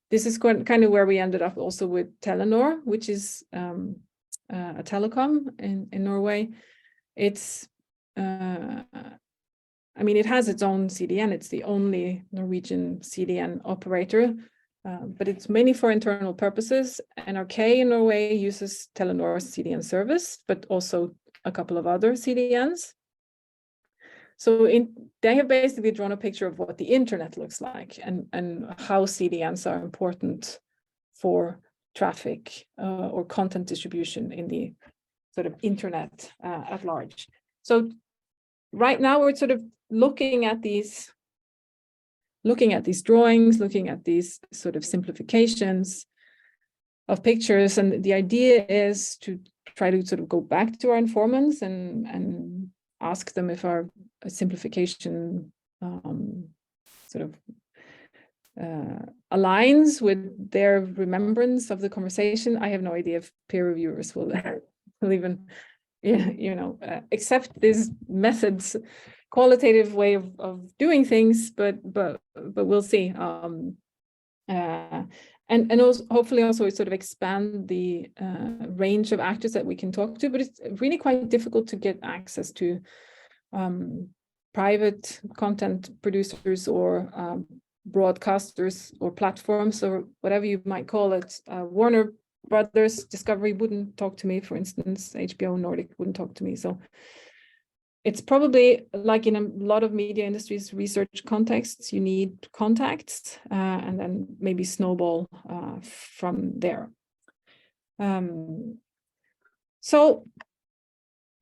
this is kind of where we ended up also with Telenor, which is a telecom in Norway. It's, I mean, it has its own CDN. It's the only Norwegian CDN operator, but it's mainly for internal purposes. NRK in Norway uses Telenor's CDN service, but also a couple of other CDNs. So they have basically drawn a picture of what the internet looks like, and how CDNs are important for traffic or content distribution in the sort of internet at large. So right now we're sort of looking at these drawings, looking at these sort of simplifications of pictures, and the idea is to try to sort of go back to our informants and ask them if our simplification sort of aligns with their remembrance of the conversation. I have no idea if peer reviewers will even, accept this method's qualitative way of doing things, but we'll see. And also hopefully also sort of expand the range of actors that we can talk to, but it's really quite difficult to get access to private content producers or broadcasters or platforms or whatever you might call it. Warner Brothers Discovery wouldn't talk to me, for instance. HBO Nordic wouldn't talk to me. So it's probably like in a lot of media industries research contexts, you need contacts and then maybe snowball from there. So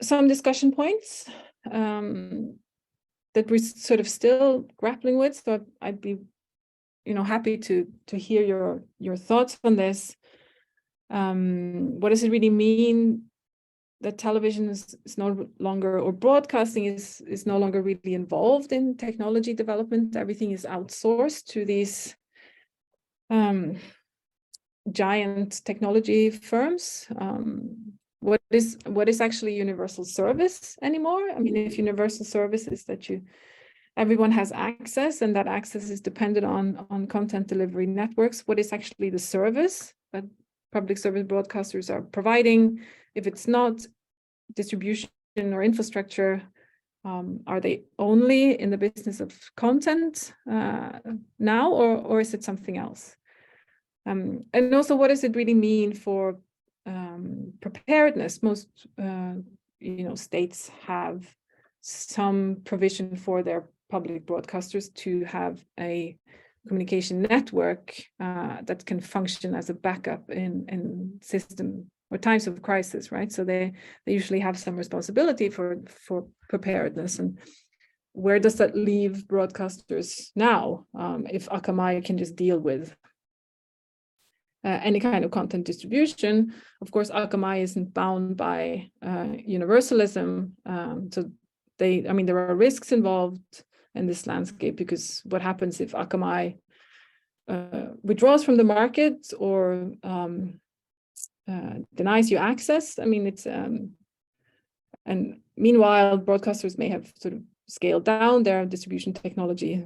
some discussion points that we're sort of still grappling with. So I'd be, happy to hear your thoughts on this. What does it really mean that television is no longer, or broadcasting is no longer really involved in technology development? Everything is outsourced to these giant technology firms. What is actually universal service anymore? I mean, if universal service is that everyone has access, and that access is dependent on content delivery networks, what is actually the service that public service broadcasters are providing? If it's not distribution or infrastructure, are they only in the business of content now, or is it something else? And also, what does it really mean for preparedness? Most states have some provision for their public broadcasters to have a communication network that can function as a backup in system or times of crisis, right? So they usually have some responsibility for preparedness. And where does that leave broadcasters now if Akamai can just deal with any kind of content distribution? Of course, Akamai isn't bound by universalism. So there are risks involved in this landscape, because what happens if Akamai withdraws from the market or denies you access? I mean, it's and meanwhile, broadcasters may have sort of scaled down their distribution technology.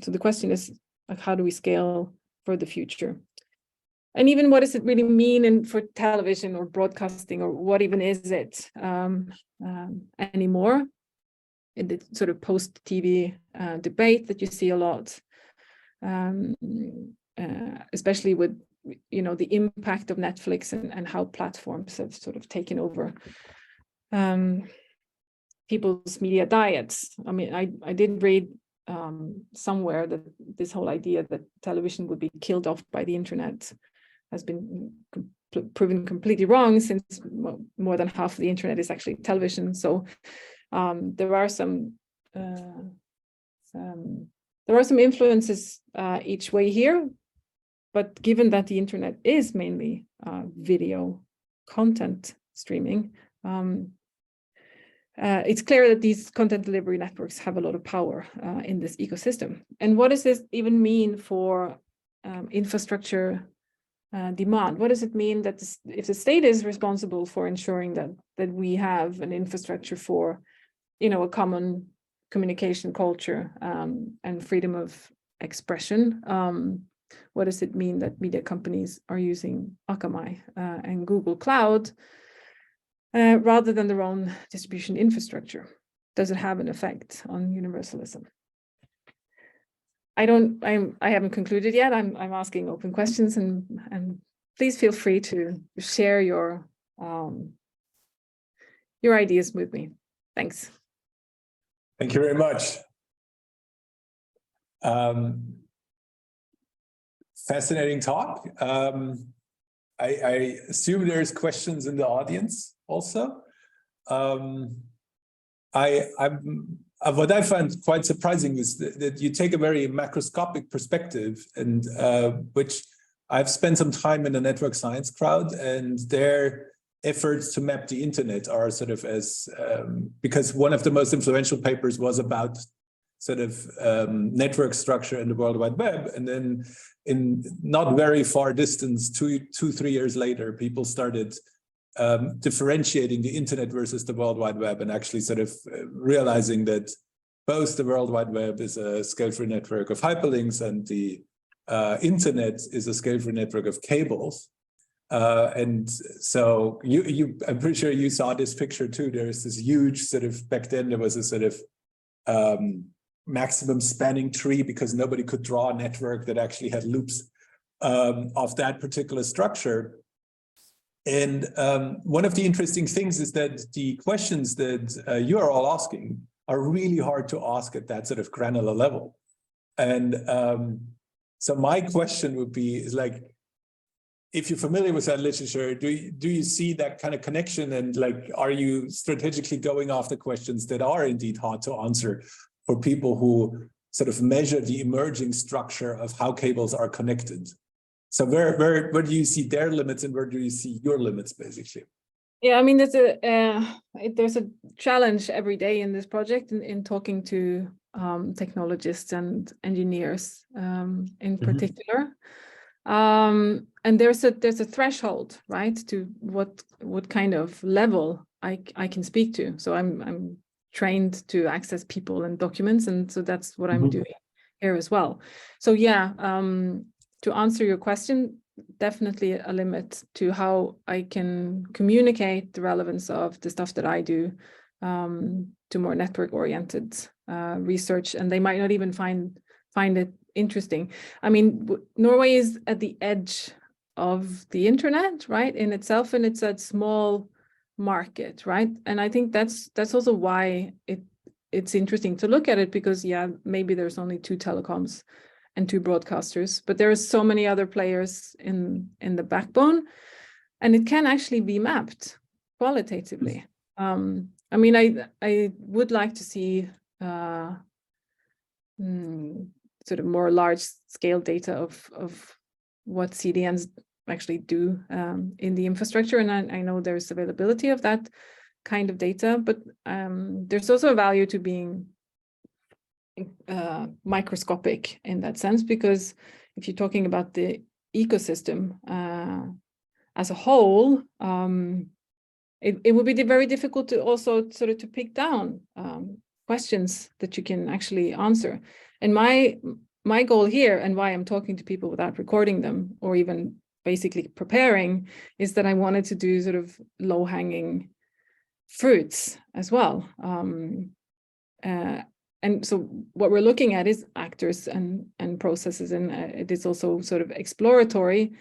So the question is, like, how do we scale for the future? And even what does it really mean for television or broadcasting, or what even is it anymore? In the sort of post-TV debate that you see a lot, especially with the impact of Netflix and how platforms have sort of taken over people's media diets. I mean, I did read somewhere that this whole idea that television would be killed off by the internet has been proven completely wrong, since more than half of the internet is actually television. So there are some influences each way here, but given that the internet is mainly video content streaming, it's clear that these content delivery networks have a lot of power in this ecosystem. And what does this even mean for infrastructure demand? What does it mean that if the state is responsible for ensuring that we have an infrastructure for a common communication culture and freedom of expression, what does it mean that media companies are using Akamai and Google Cloud rather than their own distribution infrastructure? Does it have an effect on universalism? I haven't concluded yet. I'm asking open questions, and please feel free to share your ideas with me. Thanks. Thank you very much. Fascinating talk. I assume there's questions in the audience also. What I find quite surprising is that you take a very macroscopic perspective, and which I've spent some time in the network science crowd, and their efforts to map the internet are sort of as, because one of the most influential papers was about sort of network structure in the World Wide Web. And then in not very far distance, 3 years later, people started differentiating the internet versus the World Wide Web, and actually sort of realizing that both the World Wide Web is a scale-free network of hyperlinks and the internet is a scale-free network of cables. And so I'm pretty sure you saw this picture too. There's this huge sort of, back then there was a sort of maximum spanning tree because nobody could draw a network that actually had loops of that particular structure. And one of the interesting things is that the questions that you are all asking are really hard to ask at that sort of granular level. And so my question would be, is like, if you're familiar with that literature, do you see that kind of connection? And like, are you strategically going after questions that are indeed hard to answer for people who sort of measure the emerging structure of how cables are connected? So where do you see their limits and where do you see your limits, basically? Yeah, I mean, there's a challenge every day in this project in talking to technologists and engineers in particular. And there's a threshold, right, to what kind of level I can speak to. So I'm trained to access people and documents, and so that's what I'm doing here as well. So yeah, to answer your question, definitely a limit to how I can communicate the relevance of the stuff that I do to more network-oriented research, and they might not even find it interesting. I mean, Norway is at the edge of the internet, right, in itself, and it's a small market, right? And I think that's also why it's interesting to look at it, because yeah, maybe there's only 2 telecoms and 2 broadcasters, but there are so many other players in the backbone, and it can actually be mapped qualitatively. I mean, I would like to see sort of more large scale data of what CDNs actually do in the infrastructure, and I know there's availability of that kind of data, but there's also a value to being microscopic in that sense, because if you're talking about the ecosystem as a whole, it would be very difficult to also sort of to pick down questions that you can actually answer. And my goal here, and why I'm talking to people without recording them or even basically preparing, is that I wanted to do sort of low-hanging fruits as well. And so what we're looking at is actors and processes, and it is also sort of exploratory.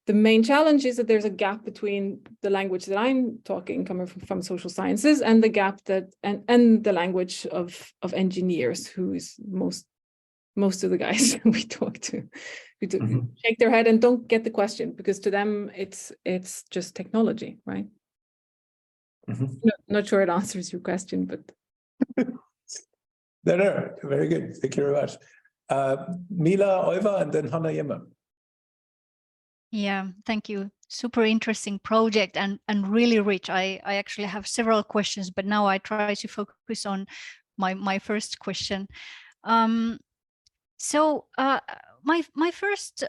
The main challenge is that there's a gap between the language that I'm talking, coming from social sciences, and the gap that and the language of engineers, who is most of the guys we talk to, who shake their head and don't get the question, because to them it's just technology, right? Not sure it answers your question, but no, very good. Thank you very much. Mila, Oiva, and then Hannah Yema. Yeah, thank you. Super interesting project and really rich. I actually have several questions, but now I try to focus on my first question. So my first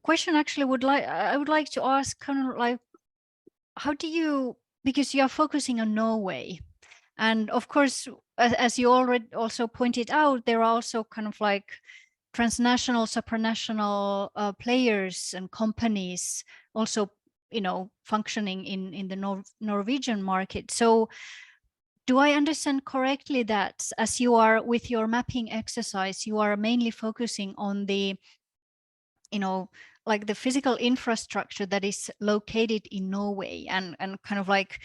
question actually I would like to ask, kind of like, how do you, because you are focusing on Norway, and of course, as you already also pointed out, there are also kind of like transnational, supranational players and companies also, functioning in the Norwegian market. So do I understand correctly that as you are with your mapping exercise, you are mainly focusing on the, like the physical infrastructure that is located in Norway, and kind of like,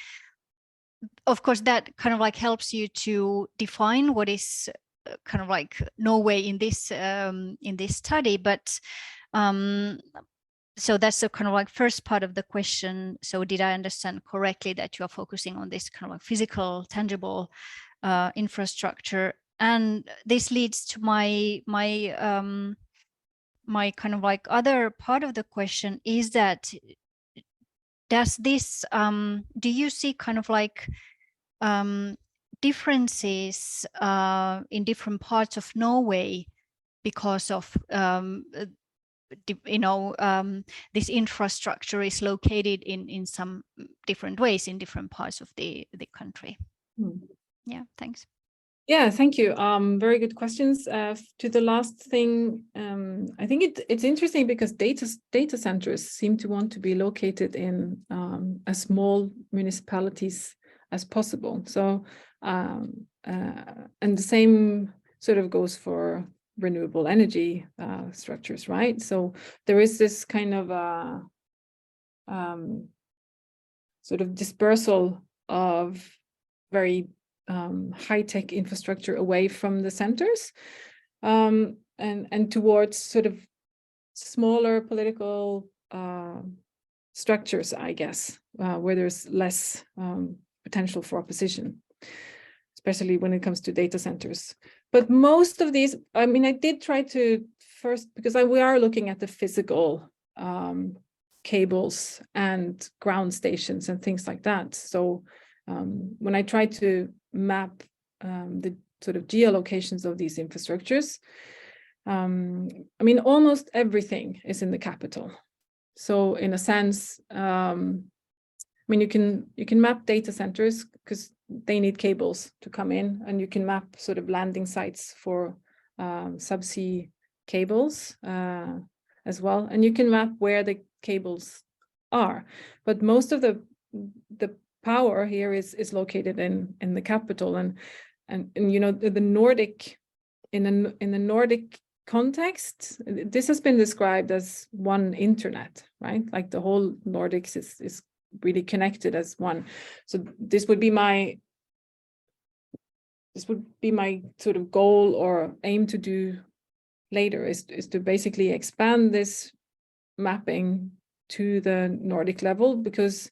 of course, that kind of like helps you to define what is kind of like Norway in this study, but so that's the kind of like first part of the question. So did I understand correctly that you are focusing on this kind of like physical, tangible infrastructure? And this leads to my kind of like other part of the question is that, does this, do you see kind of like differences in different parts of Norway because of this infrastructure is located in some different ways in different parts of the country? Yeah, thanks. Yeah, thank you. Very good questions. To the last thing, I think it's interesting because data centers seem to want to be located in as small municipalities as possible. So, and the same sort of goes for renewable energy structures, right? So there is this kind of sort of dispersal of very high-tech infrastructure away from the centers and towards sort of smaller political structures, I guess, where there's less potential for opposition, especially when it comes to data centers. But most of these, I mean, I did try to first, because we are looking at the physical cables and ground stations and things like that. So when I tried to map the sort of geolocations of these infrastructures, I mean, almost everything is in the capital. So in a sense, I mean, you can map data centers because they need cables to come in, and you can map sort of landing sites for subsea cables as well, and you can map where the cables are. But most of the power here is located in the capital, and you know, the Nordic, in the Nordic context, this has been described as one internet, right? Like the whole Nordics is really connected as one. So this would be my sort of goal or aim to do later, is to basically expand this mapping to the Nordic level, because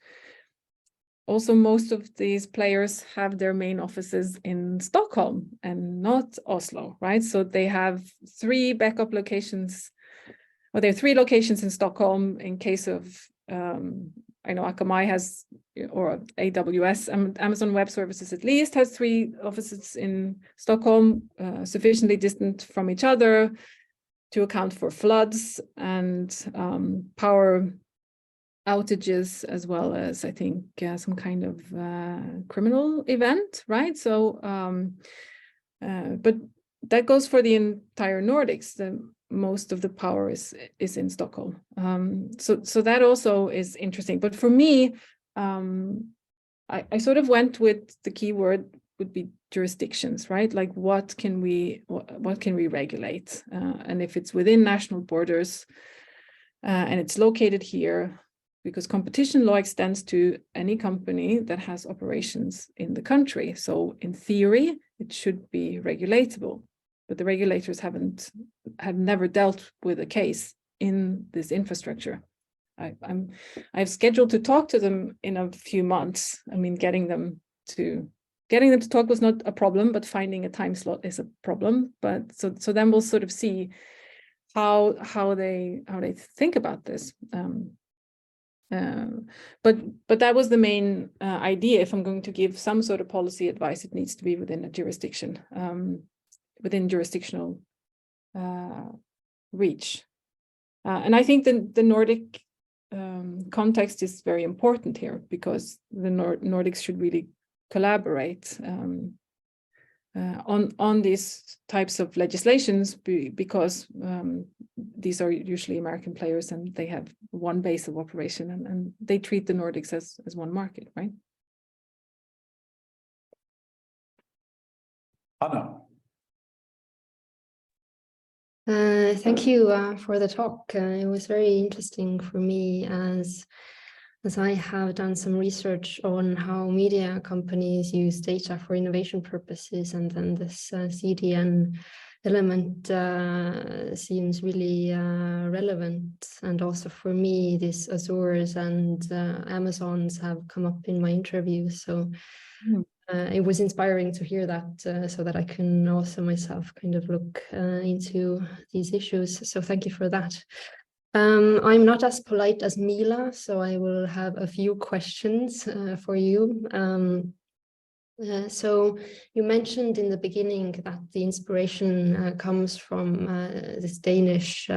also most of these players have their main offices in Stockholm and not Oslo, right? So they have 3 backup locations, or there are 3 locations in Stockholm in case of, I know Akamai has, or AWS, Amazon Web Services at least, has 3 offices in Stockholm, sufficiently distant from each other to account for floods and power outages, as well as, I think, some kind of criminal event, right? So, but that goes for the entire Nordics. Most of the power is in Stockholm. So that also is interesting. But for me, I sort of went with the keyword would be jurisdictions, right? Like what can we regulate? And if it's within national borders and it's located here, because competition law extends to any company that has operations in the country. So in theory, it should be regulatable, but the regulators have never dealt with a case in this infrastructure. I've scheduled to talk to them in a few months. I mean, getting them to talk was not a problem, but finding a time slot is a problem. But so then we'll sort of see how they think about this. But that was the main idea. If I'm going to give some sort of policy advice, it needs to be within a jurisdiction, within jurisdictional reach. And I think the Nordic context is very important here, because the Nordics should really collaborate on these types of legislations, because these are usually American players and they have one base of operation, and they treat the Nordics as one market, right? Anna. Thank you for the talk. It was very interesting for me, as I have done some research on how media companies use data for innovation purposes, and then this CDN element seems really relevant. And also for me, these Azores and Amazons have come up in my interview. So it was inspiring to hear that, so that I can also myself kind of look into these issues. So thank you for that. I'm not as polite as Mila, so I will have a few questions for you. So you mentioned in the beginning that the inspiration comes from this Danish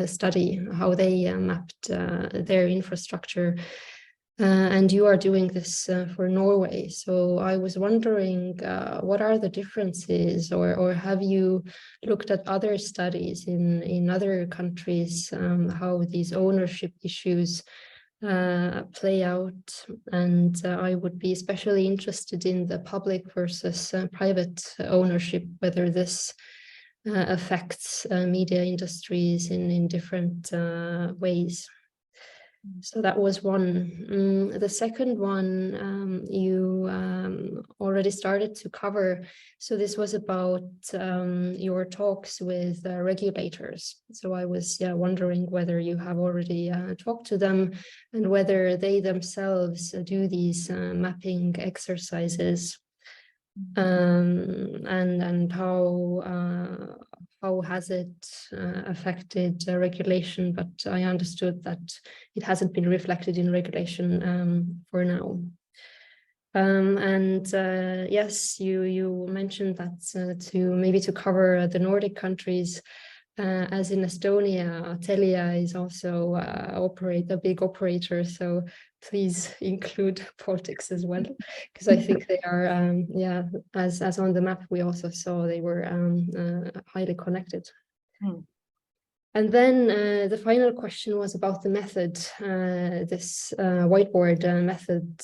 study, how they mapped their infrastructure. And you are doing this for Norway. So I was wondering, what are the differences, or have you looked at other studies in other countries, how these ownership issues play out? And I would be especially interested in the public versus private ownership, whether this affects media industries in different ways. So that was one. The second one you already started to cover. So this was about your talks with regulators. So I was wondering whether you have already talked to them, and whether they themselves do these mapping exercises, and how has it affected regulation? But I understood that it hasn't been reflected in regulation for now. Yes, you mentioned that to cover the Nordic countries, as in Estonia, Telia is also a big operator. So please include politics as well, because I think they are, as on the map we also saw, they were highly connected. And then the final question was about the method, this whiteboard method,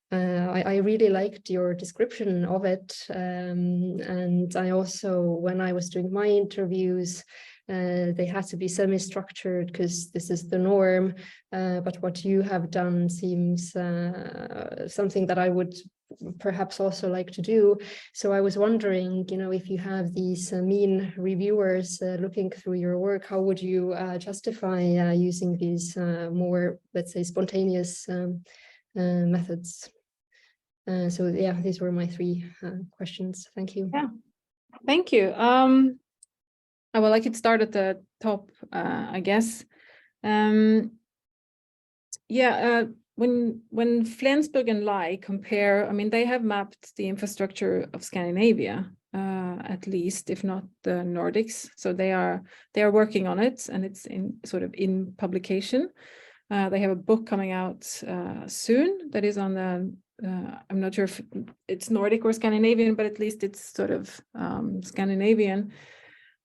I really liked your description of it. And I also, when I was doing my interviews, they had to be semi-structured because this is the norm. But what you have done seems something that I would perhaps also like to do. So I was wondering, if you have these mean reviewers looking through your work, how would you justify using these more, let's say, spontaneous methods? So yeah, these were my three questions. Thank you. Yeah, thank you. Well, I could start at the top, I guess. When Flensburg and Lye compare, I mean, they have mapped the infrastructure of Scandinavia, at least, if not the Nordics. So they are working on it, and it's in publication. They have a book coming out soon that is on the. I'm not sure if it's Nordic or Scandinavian, but at least it's sort of Scandinavian.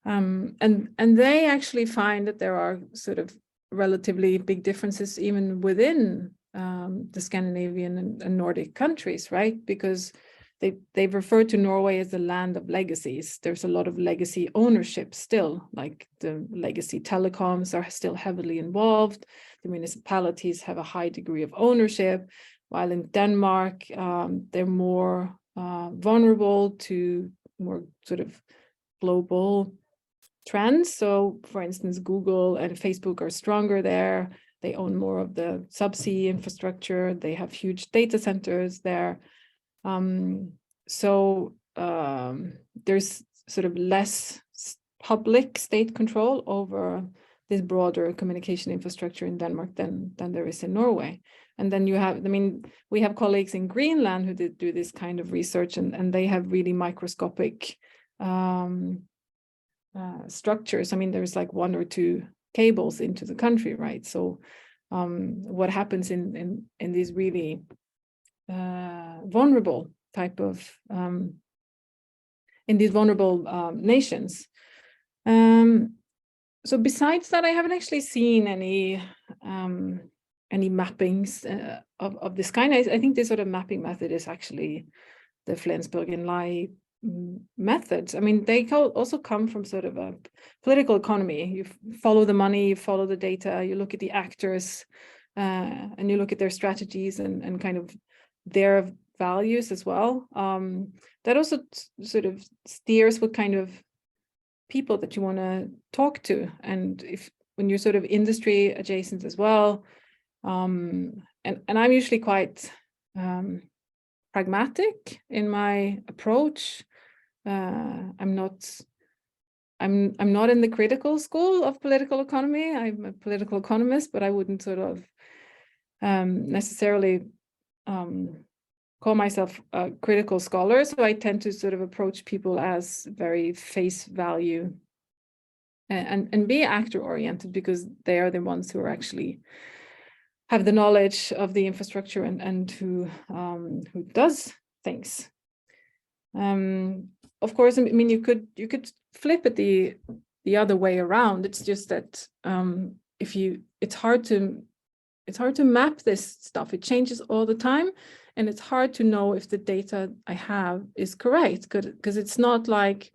And they actually find that there are sort of relatively big differences even within the Scandinavian and Nordic countries, right? Because they refer to Norway as the land of legacies. There's a lot of legacy ownership still, like the legacy telecoms are still heavily involved. The municipalities have a high degree of ownership, while in Denmark, they're more vulnerable to more sort of global trends. So, for instance, Google and Facebook are stronger there. They own more of the subsea infrastructure. They have huge data centers there. There's sort of less public state control over this broader communication infrastructure in Denmark than there is in Norway. And then you have, I mean, we have colleagues in Greenland who do this kind of research, and they have really microscopic structures. I mean, there's like 1 or 2 cables into the country, right? So what happens in these really vulnerable type of in these vulnerable nations. So besides that, I haven't actually seen any mappings of this kind. I think this sort of mapping method is actually the Flensburg and Lye methods. I mean, they also come from sort of a political economy. You follow the money, you follow the data, you look at the actors, and you look at their strategies and kind of their values as well. That also sort of steers what kind of people that you want to talk to, and when you're sort of industry adjacent as well. And I'm usually quite pragmatic in my approach. I'm not in the critical school of political economy. I'm a political economist, but I wouldn't sort of necessarily call myself a critical scholar. So I tend to sort of approach people as very face value and be actor oriented, because they are the ones who are actually have the knowledge of the infrastructure and who does things. Of course, I mean, you could flip it the other way around. It's just that it's hard to map this stuff. It changes all the time, and it's hard to know if the data I have is correct, because it's not like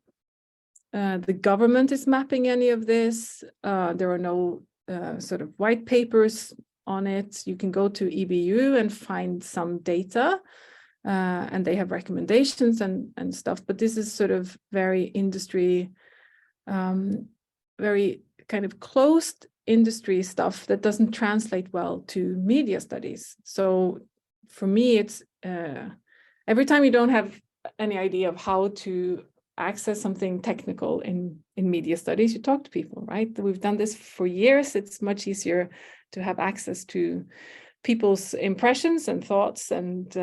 the government is mapping any of this. There are no sort of white papers on it. You can go to EBU and find some data, and they have recommendations and stuff, but this is sort of very industry, very kind of closed industry stuff that doesn't translate well to media studies. So for me, it's every time you don't have any idea of how to access something technical in media studies, you talk to people, right? We've done this for years. It's much easier to have access to people's impressions and thoughts and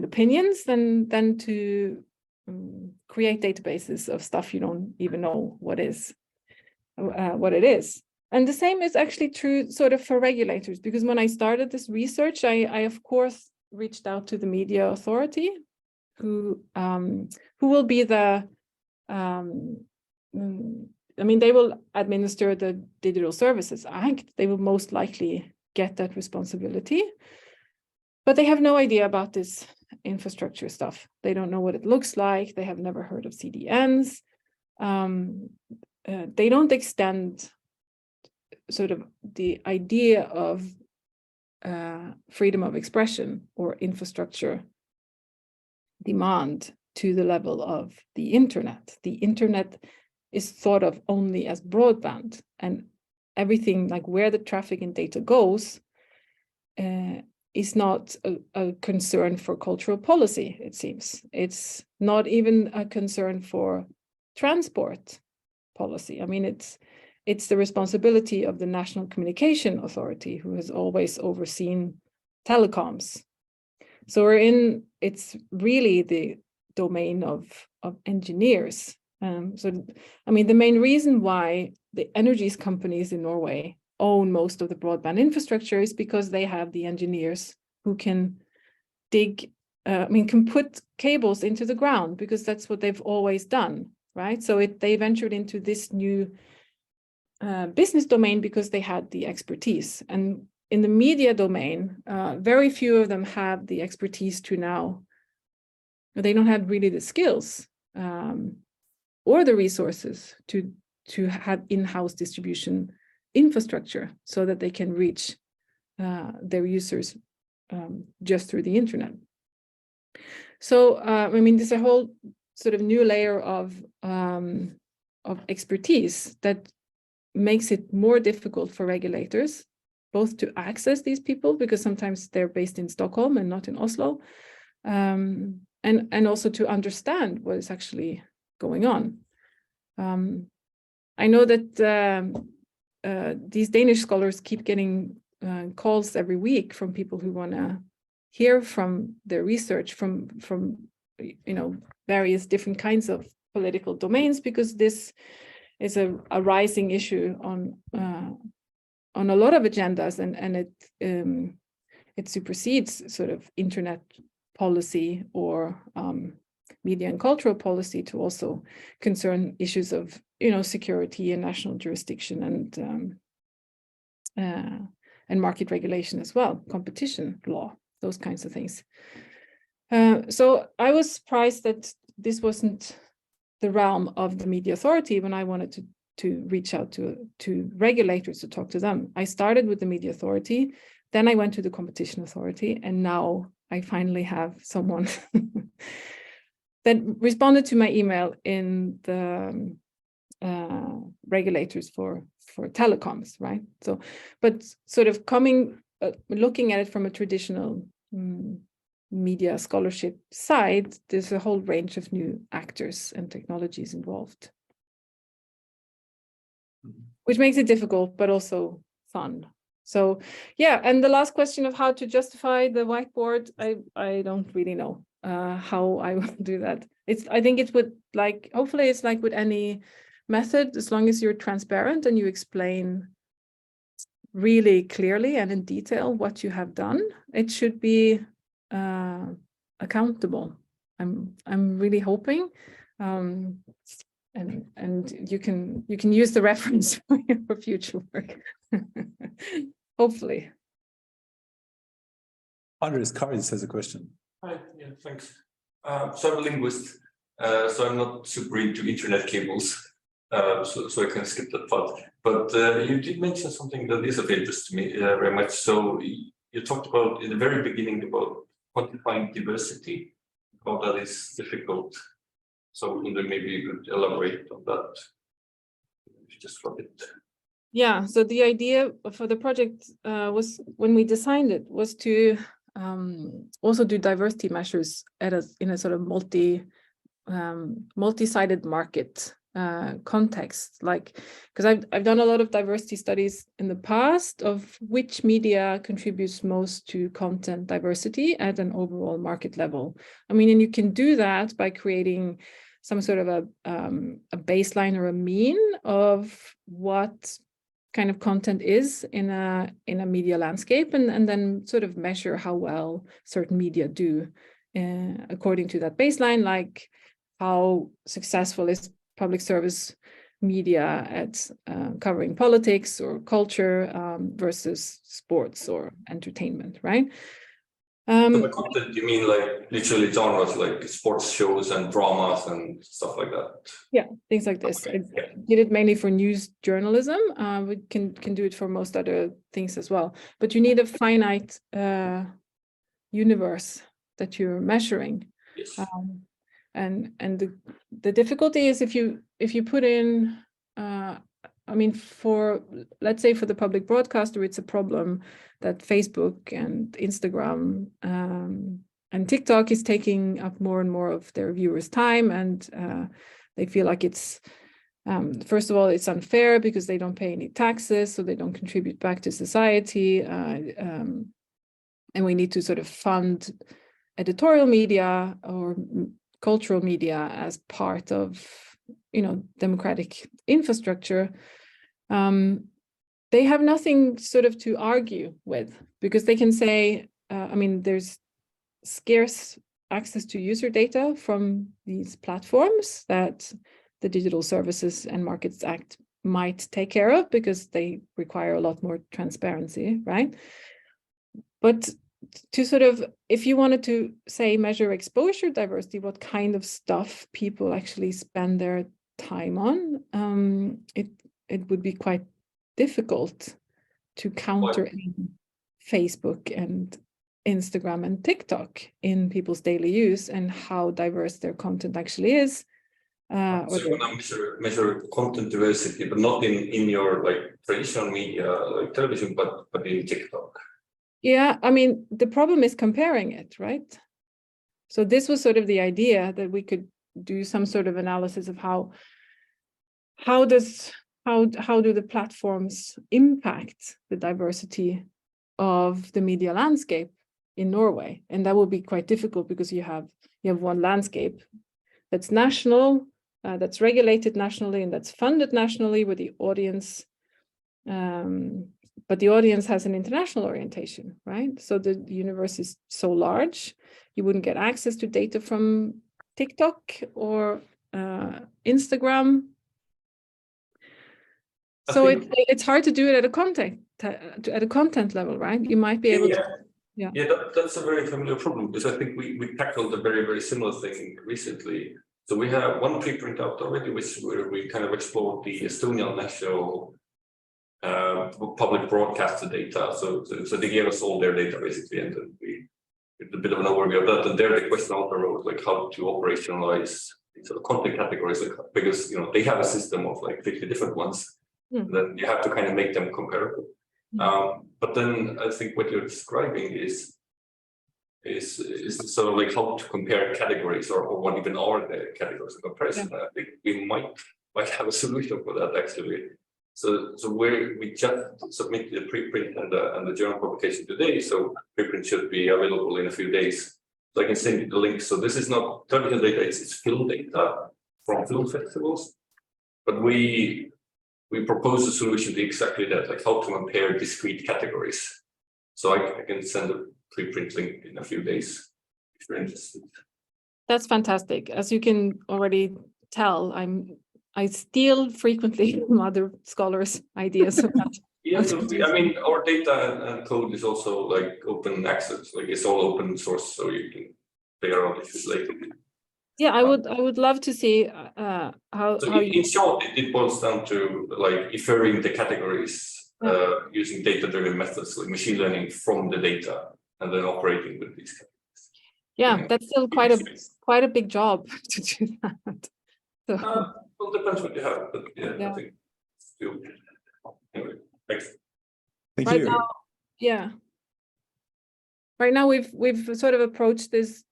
opinions than to create databases of stuff you don't even know what it is. And the same is actually true sort of for regulators, because when I started this research, I of course reached out to the Media Authority, who will be the I mean, they will administer the digital services. I think they will most likely get that responsibility, but they have no idea about this infrastructure stuff. They don't know what it looks like. They have never heard of CDNs. They don't extend sort of the idea of freedom of expression or infrastructure demand to the level of the internet. The internet is thought of only as broadband, and everything like where the traffic and data goes is not a concern for cultural policy, it seems. It's not even a concern for transport policy. I mean, it's the responsibility of the National Communication Authority, who has always overseen telecoms. So it's really the domain of engineers. So, I mean, the main reason why the energies companies in Norway own most of the broadband infrastructure is because they have the engineers who can can put cables into the ground, because that's what they've always done, right? So they ventured into this new business domain because they had the expertise. And in the media domain, very few of them have the expertise to now. They don't have really the skills or the resources to have in-house distribution infrastructure so that they can reach their users just through the internet. So, I mean, there's a whole sort of new layer of expertise that makes it more difficult for regulators, both to access these people, because sometimes they're based in Stockholm and not in Oslo, and also to understand what is actually going on. I know that these Danish scholars keep getting calls every week from people who want to hear from their research from various different kinds of political domains, because this is a rising issue on a lot of agendas, and it supersedes sort of internet policy or media and cultural policy to also concern issues of security and national jurisdiction and market regulation as well, competition law, those kinds of things. So I was surprised that this wasn't the realm of the Media Authority when I wanted to reach out to regulators to talk to them. I started with the Media Authority, then I went to the Competition Authority, and now I finally have someone that responded to my email in the regulators for telecoms, right? So, but sort of looking at it from a traditional media scholarship side, there's a whole range of new actors and technologies involved, which makes it difficult, but also fun. So yeah, and the last question of how to justify the whiteboard, I don't really know how I will do that. I think it would, like, hopefully it's like with any method, as long as you're transparent and you explain really clearly and in detail what you have done, it should be accountable. I'm really hoping, and you can use the reference for future work. Hopefully. Andres Karis has a question. Hi, yeah, thanks. So I'm a linguist, so I'm not super into internet cables, so I can skip that part. But you did mention something that is of interest to me very much. So you talked about in the very beginning about quantifying diversity, how that is difficult. So maybe you could elaborate on that just for a bit. Yeah, so the idea for the project was, when we designed it, was to also do diversity measures in a sort of multi-sided market context, like, because I've done a lot of diversity studies in the past of which media contributes most to content diversity at an overall market level. I mean, and you can do that by creating some sort of a baseline or a mean of what kind of content is in a media landscape, and then sort of measure how well certain media do according to that baseline, like how successful is public service media at covering politics or culture versus sports or entertainment, right? So by content, you mean like literally genres like sports shows and dramas and stuff like that? Yeah, things like this. Okay. I did it mainly for news journalism. We can do it for most other things as well. But you need a finite universe that you're measuring. Yes. And the difficulty is if you put in, I mean, let's say for the public broadcaster, it's a problem that Facebook and Instagram and TikTok is taking up more and more of their viewers' time, and they feel like it's, first of all, it's unfair because they don't pay any taxes, so they don't contribute back to society, and we need to sort of fund editorial media or cultural media as part of, democratic infrastructure. They have nothing sort of to argue with, because they can say, I mean, there's scarce access to user data from these platforms that the Digital Services and Markets Act might take care of, because they require a lot more transparency, right? But to sort of, if you wanted to say measure exposure diversity, what kind of stuff people actually spend their time on, it would be quite difficult to counter in Facebook and Instagram and TikTok in people's daily use and how diverse their content actually is. So you want to measure content diversity, but not in your like traditional media like television, but in TikTok. Yeah, I mean, the problem is comparing it, right? So this was sort of the idea, that we could do some sort of analysis of how do the platforms impact the diversity of the media landscape in Norway. And that would be quite difficult, because you have one landscape that's national, that's regulated nationally, and that's funded nationally, with the audience, but the audience has an international orientation, right? So the universe is so large, you wouldn't get access to data from TikTok or Instagram. So it's hard to do it at a content level, right? You might be able to. Yeah, that's a very familiar problem, because I think we tackled a very, very similar thing recently. So we have one preprint out already, where we kind of explored the Estonian national public broadcaster data. So they gave us all their data basically, and then a bit of an overview of that. And there the question also arose, like how to operationalize sort of content categories, like, because they have a system of like 50 different ones. And then you have to kind of make them comparable. But then I think what you're describing is sort of like how to compare categories, or what even are the categories of comparison. I think we might have a solution for that actually. So we just submitted the preprint and the journal publication today. So preprint should be available in a few days. So I can send you the link. So this is not terminal data; it's film data from film festivals. But we propose a solution to exactly that, like how to compare discrete categories. So I can send a preprint link in a few days if you're interested. That's fantastic. As you can already tell, I steal frequently from other scholars' ideas about. Yeah, so I mean, our data and code is also like open access, like it's all open source, so you can play around if you like. Yeah, I would love to see how. So how in short, it boils down to like inferring the categories using data-driven methods like machine learning from the data, and then operating with these categories. Yeah, that's still quite a big job to do that. So. Well, depends what you have, but yeah. I think still. Anyway, thanks. Thank you. Now, yeah. Right now we've sort of approached this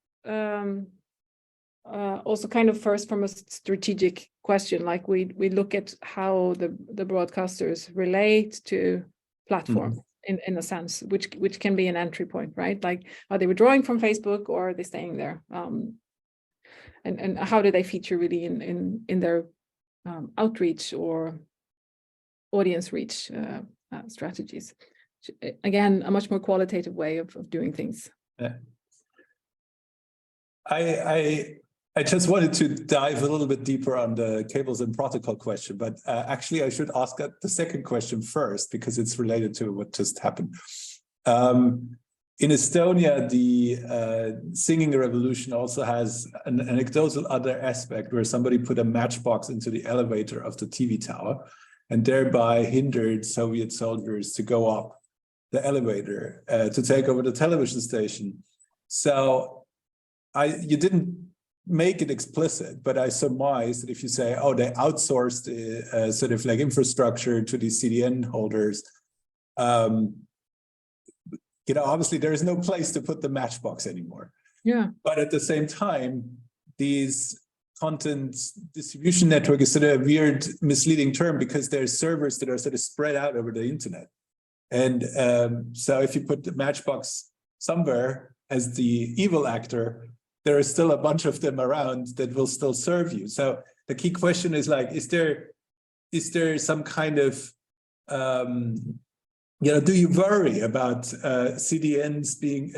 also kind of first from a strategic question, like we look at how the broadcasters relate to platform in a sense, which can be an entry point, right? Like, are they withdrawing from Facebook or are they staying there? And how do they feature really in their outreach or audience reach strategies? Again, a much more qualitative way of doing things. Yeah. I just wanted to dive a little bit deeper on the cables and protocol question, but actually I should ask the second question first because it's related to what just happened. In Estonia, the singing revolution also has an anecdotal other aspect where somebody put a matchbox into the elevator of the TV tower and thereby hindered Soviet soldiers to go up the elevator to take over the television station. So you didn't make it explicit, but I surmise that if you say, oh, they outsourced sort of like infrastructure to these CDN holders, obviously there is no place to put the matchbox anymore. Yeah. But at the same time, these content distribution network is sort of a weird, misleading term because there's servers that are sort of spread out over the internet. And so if you put the matchbox somewhere as the evil actor, there are still a bunch of them around that will still serve you. So the key question is like, is there some kind of, do you worry about CDNs being,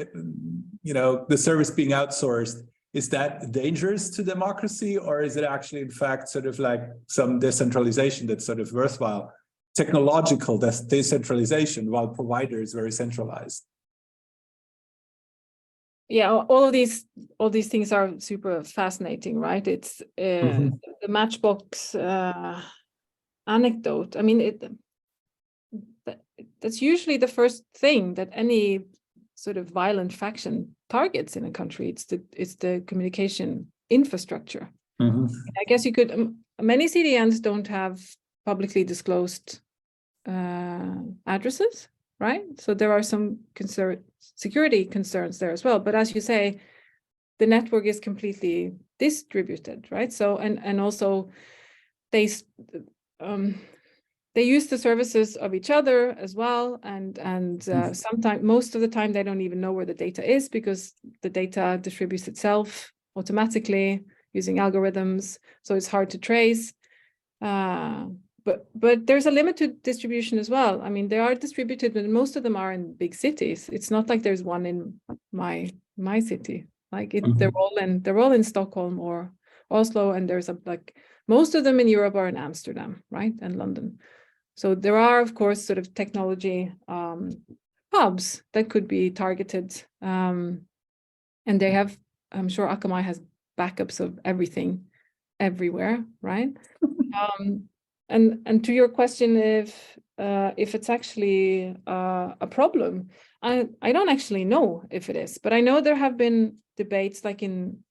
the service being outsourced? Is that dangerous to democracy, or is it actually, in fact, sort of like some decentralization that's sort of worthwhile, technological decentralization, while provider is very centralized? Yeah, all of these things are super fascinating, right? It's the matchbox anecdote. I mean, that's usually the first thing that any sort of violent faction targets in a country. It's the communication infrastructure. I guess you could. Many CDNs don't have publicly disclosed addresses, right? So there are some security concerns there as well. But as you say, the network is completely distributed, right? So and also they use the services of each other as well, and sometimes, most of the time, they don't even know where the data is because the data distributes itself automatically using algorithms, so it's hard to trace. But there's a limited distribution as well. I mean, they are distributed, but most of them are in big cities. It's not like there's one in my city. Like they're all in Stockholm or Oslo, and there's most of them in Europe are in Amsterdam, right, and London. So there are, of course, sort of technology hubs that could be targeted, and they have. I'm sure Akamai has backups of everything, everywhere, right? And to your question, if it's actually a problem, I don't actually know if it is, but I know there have been debates like in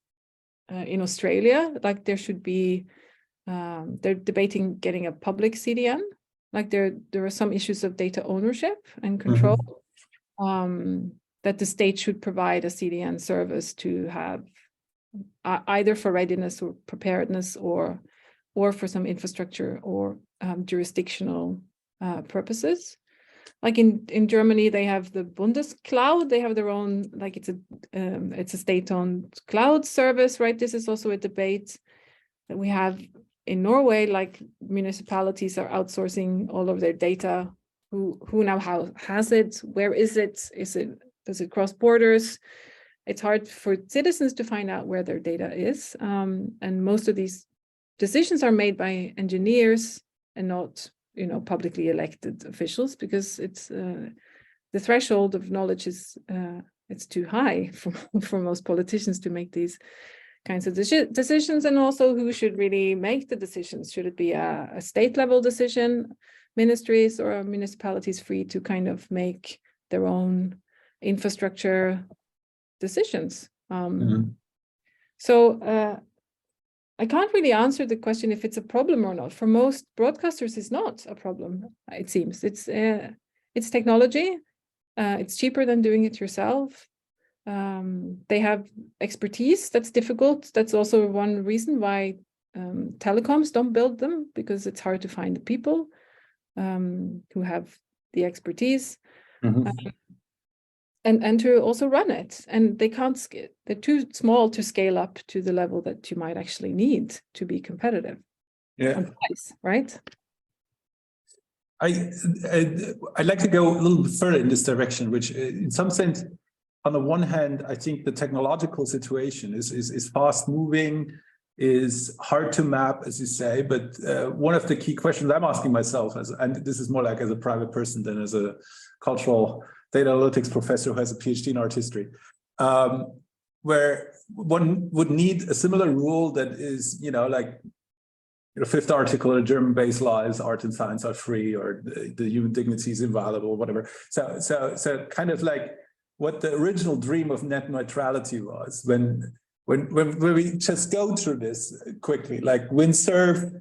Australia, like there should be, they're debating getting a public CDN. Like there are some issues of data ownership and control, that the state should provide a CDN service to have either for readiness or preparedness or for some infrastructure or jurisdictional purposes. Like in Germany, they have the Bundescloud. They have their own, like it's a state-owned cloud service, right? This is also a debate that we have in Norway. Like municipalities are outsourcing all of their data. Who now has it? Where is it? Does it cross borders? It's hard for citizens to find out where their data is, and most of these decisions are made by engineers and not, publicly elected officials, because it's the threshold of knowledge is it's too high for most politicians to make these kinds of decisions. And also, who should really make the decisions? Should it be a state level decision, ministries, or municipalities free to kind of make their own infrastructure decisions? So I can't really answer the question if it's a problem or not. For most broadcasters, it's not a problem, it seems. It's technology. It's cheaper than doing it yourself. They have expertise that's difficult. That's also one reason why telecoms don't build them, because it's hard to find the people who have the expertise. And to also run it, and they can't scale. They're too small to scale up to the level that you might actually need to be competitive. Yeah, on price, right? I'd like to go a little bit further in this direction, which in some sense, on the one hand, I think the technological situation is fast moving, is hard to map, as you say, but one of the key questions I'm asking myself, and this is more like as a private person than as a cultural data analytics professor who has a PhD in art history, where one would need a similar rule that is, like the fifth article in the German base law is art and science are free, or the human dignity is inviolable, whatever. So kind of like what the original dream of net neutrality was when we just go through this quickly, like Windsurf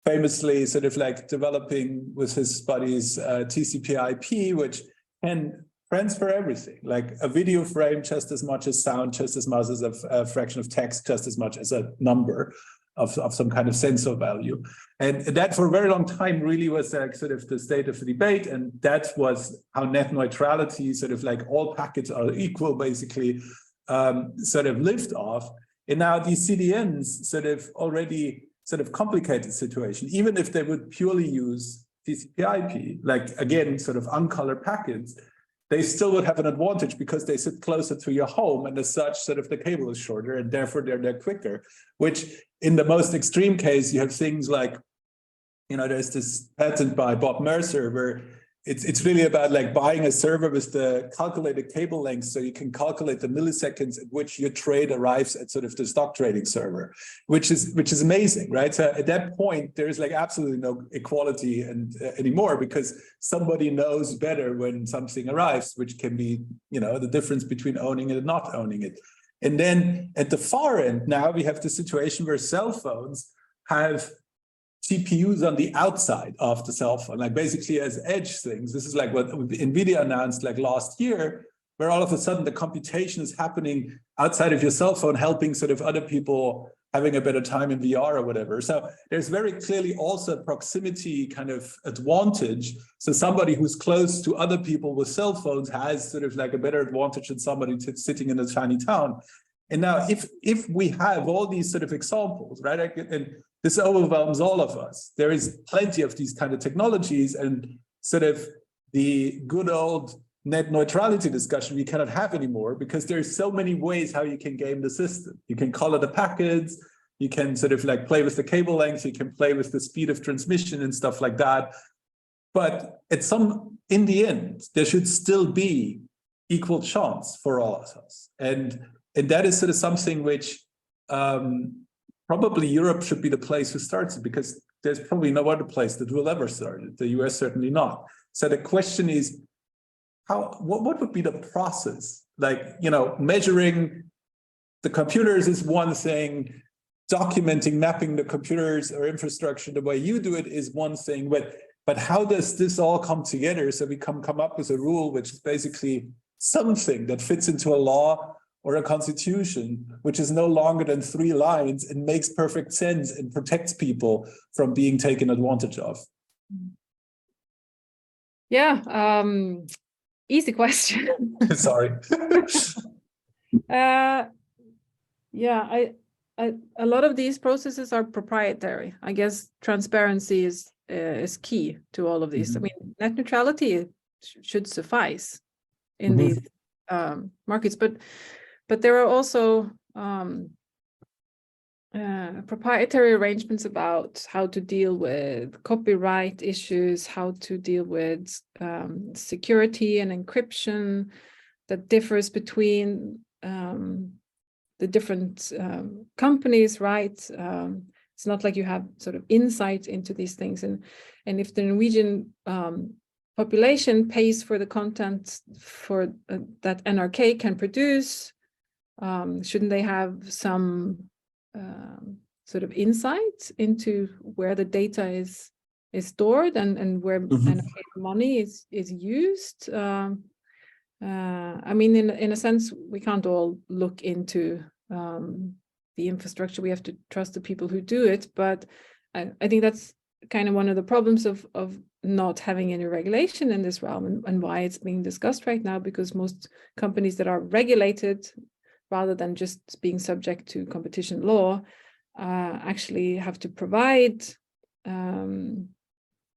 famously sort of like developing with his buddies TCP/IP, which can transfer everything, like a video frame just as much as sound, just as much as a fraction of text, just as much as a number of some kind of sensor value. And that for a very long time really was like sort of the state of the debate. And that was how net neutrality, sort of like all packets are equal, basically, sort of lived off. And now these CDNs sort of already sort of complicate the situation, even if they would purely use TCP/IP, like again, sort of uncolored packets, they still would have an advantage because they sit closer to your home, and as such, sort of the cable is shorter, and therefore they're quicker. Which, in the most extreme case, you have things like, there's this patent by Bob Mercer where it's really about like buying a server with the calculated cable length, so you can calculate the milliseconds at which your trade arrives at sort of the stock trading server, which is amazing, right? So at that point, there is like absolutely no equality anymore, because somebody knows better when something arrives, which can be, the difference between owning it and not owning it. And then at the far end, now we have the situation where cell phones have CPUs on the outside of the cell phone, like basically as edge things. This is like what NVIDIA announced like last year, where all of a sudden the computation is happening outside of your cell phone, helping sort of other people having a better time in VR or whatever. So there's very clearly also a proximity kind of advantage. So somebody who's close to other people with cell phones has sort of like a better advantage than somebody sitting in a tiny town. And now if we have all these sort of examples, right, and this overwhelms all of us, there is plenty of these kind of technologies, and sort of the good old net neutrality discussion we cannot have anymore, because there's so many ways how you can game the system. You can color the packets, you can sort of like play with the cable length, you can play with the speed of transmission and stuff like that. But in the end, there should still be equal chance for all of us. And that is sort of something which probably Europe should be the place who starts it, because there's probably no other place that will ever start it. The US certainly not. So the question is, what would be the process? Like, you know, measuring the computers is one thing, documenting, mapping the computers or infrastructure the way you do it is one thing, but how does this all come together so we come up with a rule which is basically something that fits into a law or a constitution, which is no longer than 3 lines and makes perfect sense and protects people from being taken advantage of? Yeah, easy question. Sorry. Yeah, a lot of these processes are proprietary. I guess transparency is key to all of these. I mean, net neutrality should suffice in these markets, but there are also proprietary arrangements about how to deal with copyright issues, how to deal with security and encryption that differs between the different companies, right? It's not like you have sort of insight into these things. And if the Norwegian population pays for the content for that NRK can produce, shouldn't they have some sort of insight into where the data is stored and where NRK money is used? I mean, in a sense, we can't all look into the infrastructure. We have to trust the people who do it. But I think that's kind of one of the problems of not having any regulation in this realm, and why it's being discussed right now, because most companies that are regulated, rather than just being subject to competition law, actually have to provide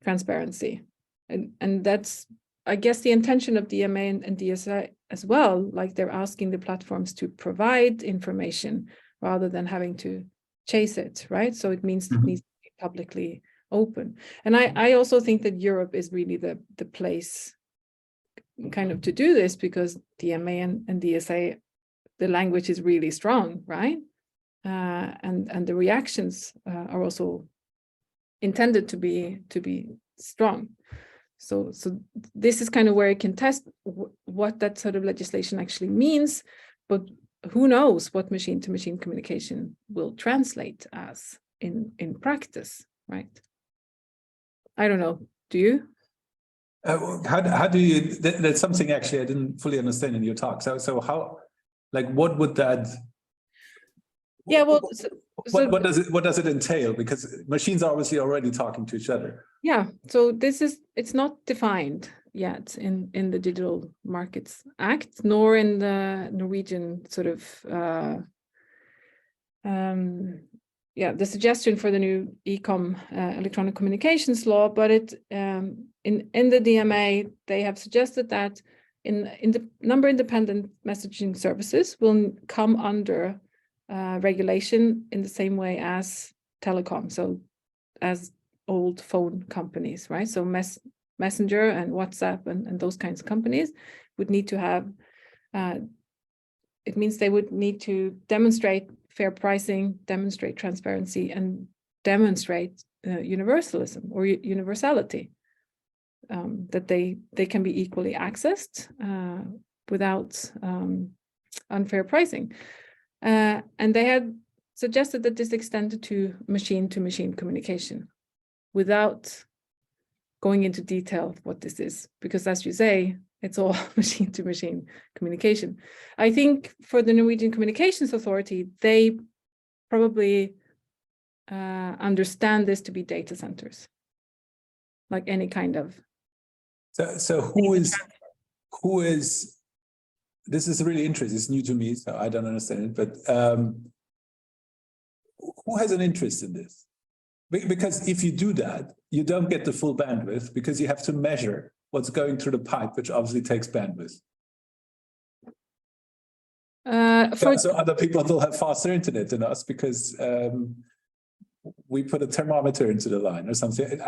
transparency. And that's, I guess, the intention of DMA and DSA as well. Like, they're asking the platforms to provide information rather than having to chase it, right? So it means it needs to be publicly open. And I also think that Europe is really the place kind of to do this, because DMA and DSA, the language is really strong, right? And the reactions are also intended to be strong. So this is kind of where it can test what that sort of legislation actually means, but who knows what machine-to-machine communication will translate as in practice, right? I don't know. Do you? How do you? That's something actually I didn't fully understand in your talk. So how, like, what would that? Yeah, well, what does it entail? Because machines are obviously already talking to each other. Yeah, so it's not defined yet in the Digital Markets Act, nor in the Norwegian sort of the suggestion for the new e-com electronic communications law. But it in the DMA, they have suggested that in the number independent messaging services will come under regulation in the same way as telecom, so as old phone companies, right? So Messenger and WhatsApp and those kinds of companies would need to have, it means they would need to demonstrate fair pricing, demonstrate transparency, and demonstrate universalism or universality, that they can be equally accessed without unfair pricing. And they had suggested that this extended to machine-to-machine communication, without going into detail of what this is, because, as you say, it's all machine-to-machine communication. I think for the Norwegian Communications Authority, they probably understand this to be data centers, like any kind of. So who is? This is really interesting. It's new to me, so I don't understand it. But who has an interest in this? Because if you do that, you don't get the full bandwidth, because you have to measure what's going through the pipe, which obviously takes bandwidth. So other people will have faster internet than us because we put a thermometer into the line or something.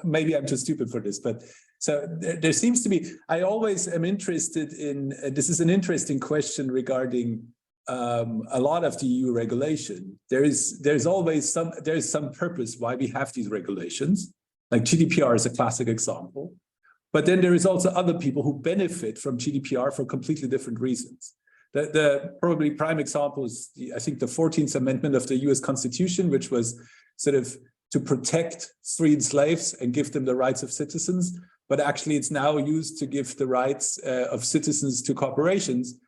Maybe I'm too stupid for this, but so there seems to be. I always am interested in. This is an interesting question regarding a lot of the EU regulation. There's always some purpose why we have these regulations. Like GDPR is a classic example. But then there is also other people who benefit from GDPR for completely different reasons. The probably prime example is, I think, the 14th Amendment of the US Constitution, which was sort of to protect freed slaves and give them the rights of citizens. But actually, it's now used to give the rights of citizens to corporations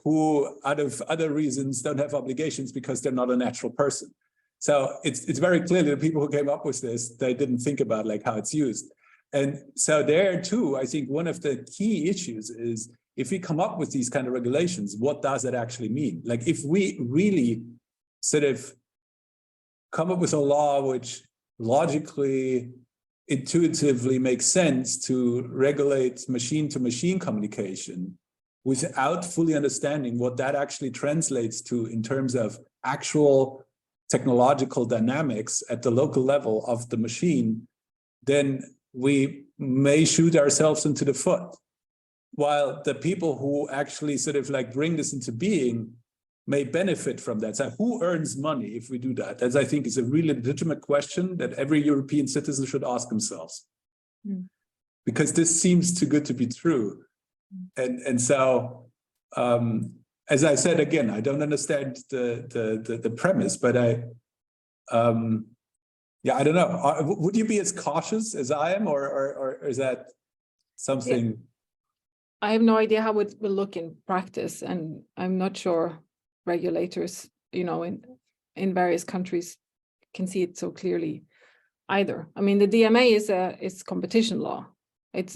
who, out of other reasons, don't have obligations because they're not a natural person. So it's very clear that the people who came up with this, they didn't think about like how it's used. And so there too, I think one of the key issues is if we come up with these kind of regulations, what does that actually mean? Like if we really sort of come up with a law which logically, intuitively makes sense to regulate machine-to-machine communication without fully understanding what that actually translates to in terms of actual technological dynamics at the local level of the machine, then we may shoot ourselves into the foot. While the people who actually sort of like bring this into being may benefit from that. So who earns money if we do that? That I think is a really legitimate question that every European citizen should ask themselves. Because this seems too good to be true. And so, as I said, again, I don't understand the premise, but yeah, I don't know. Would you be as cautious as I am, or is that something? Yeah. I have no idea how it will look in practice, and I'm not sure regulators, you know, in various countries can see it so clearly either. I mean, the DMA is competition law. It's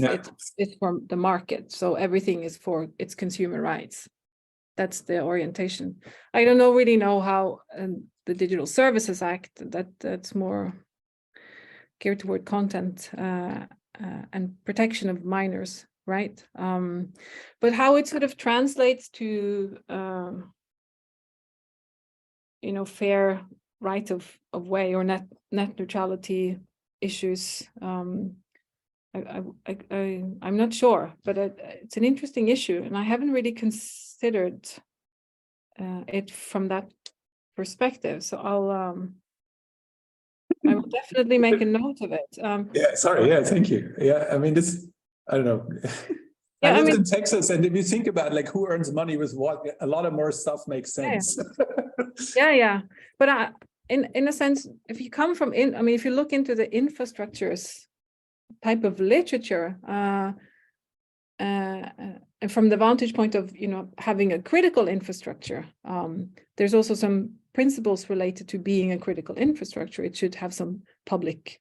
for the market, so everything is for its consumer rights. That's the orientation. I don't really know how the Digital Services Act, that's more geared toward content and protection of minors, right? But how it sort of translates to you know, fair right of way or net neutrality issues. I'm not sure, but it's an interesting issue, and I haven't really considered it from that perspective. So I will definitely make a note of it. Yeah, sorry. Yeah, thank you. Yeah, I mean, this, I don't know. Yeah, I lived in Texas, and if you think about like who earns money with what, a lot of more stuff makes sense. Yeah. But in a sense, if you come from I mean, if you look into the infrastructures type of literature, and from the vantage point of, you know, having a critical infrastructure, there's also some principles related to being a critical infrastructure. It should have some public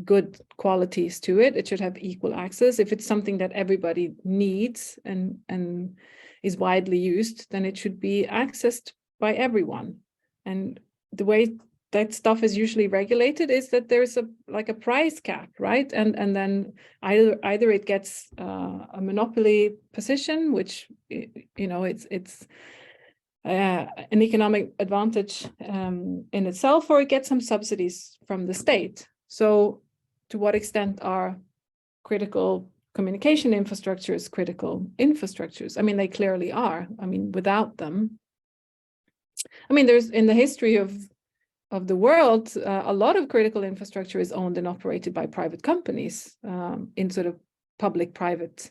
good qualities to it. It should have equal access. If it's something that everybody needs and is widely used, then it should be accessed by everyone. And the way that stuff is usually regulated is that there's a price cap, right? And then either it gets a monopoly position, which, you know, it's an economic advantage in itself, or it gets some subsidies from the state. So to what extent are critical communication infrastructures critical infrastructures? I mean, they clearly are. I mean, without them, I mean, there's in the history of the world, a lot of critical infrastructure is owned and operated by private companies in sort of public-private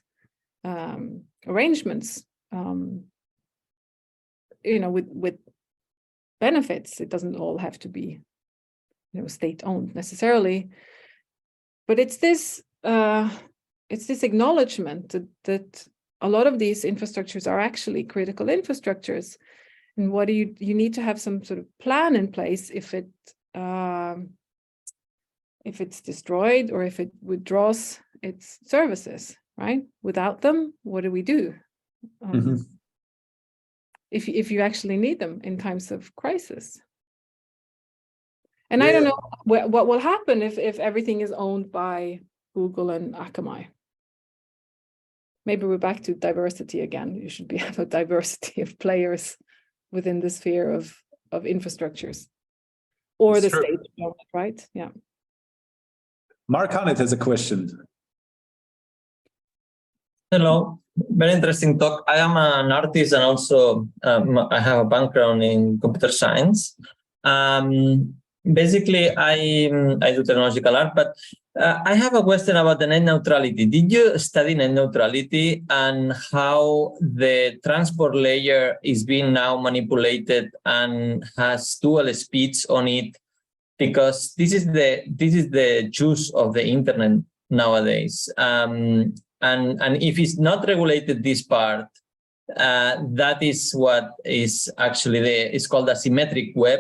arrangements, you know, with benefits. It doesn't all have to be, you know, state-owned necessarily, but it's this acknowledgement that a lot of these infrastructures are actually critical infrastructures. And what do you need to have some sort of plan in place if it's destroyed or if it withdraws its services, right? Without them, what do we do? If you actually need them in times of crisis. And I don't know what will happen if everything is owned by Google and Akamai. Maybe we're back to diversity again. You should have a diversity of players within the sphere of infrastructures, or the state, right? Yeah. Mark Hannett has a question. Hello, very interesting talk. I am an artist and also I have a background in computer science. basically, I do technological art, but I have a question about the net neutrality. Did you study net neutrality and how the transport layer is being now manipulated and has dual speeds on it? Because this is the juice of the internet nowadays. And if it's not regulated, this part, that is what is actually it's called asymmetric web.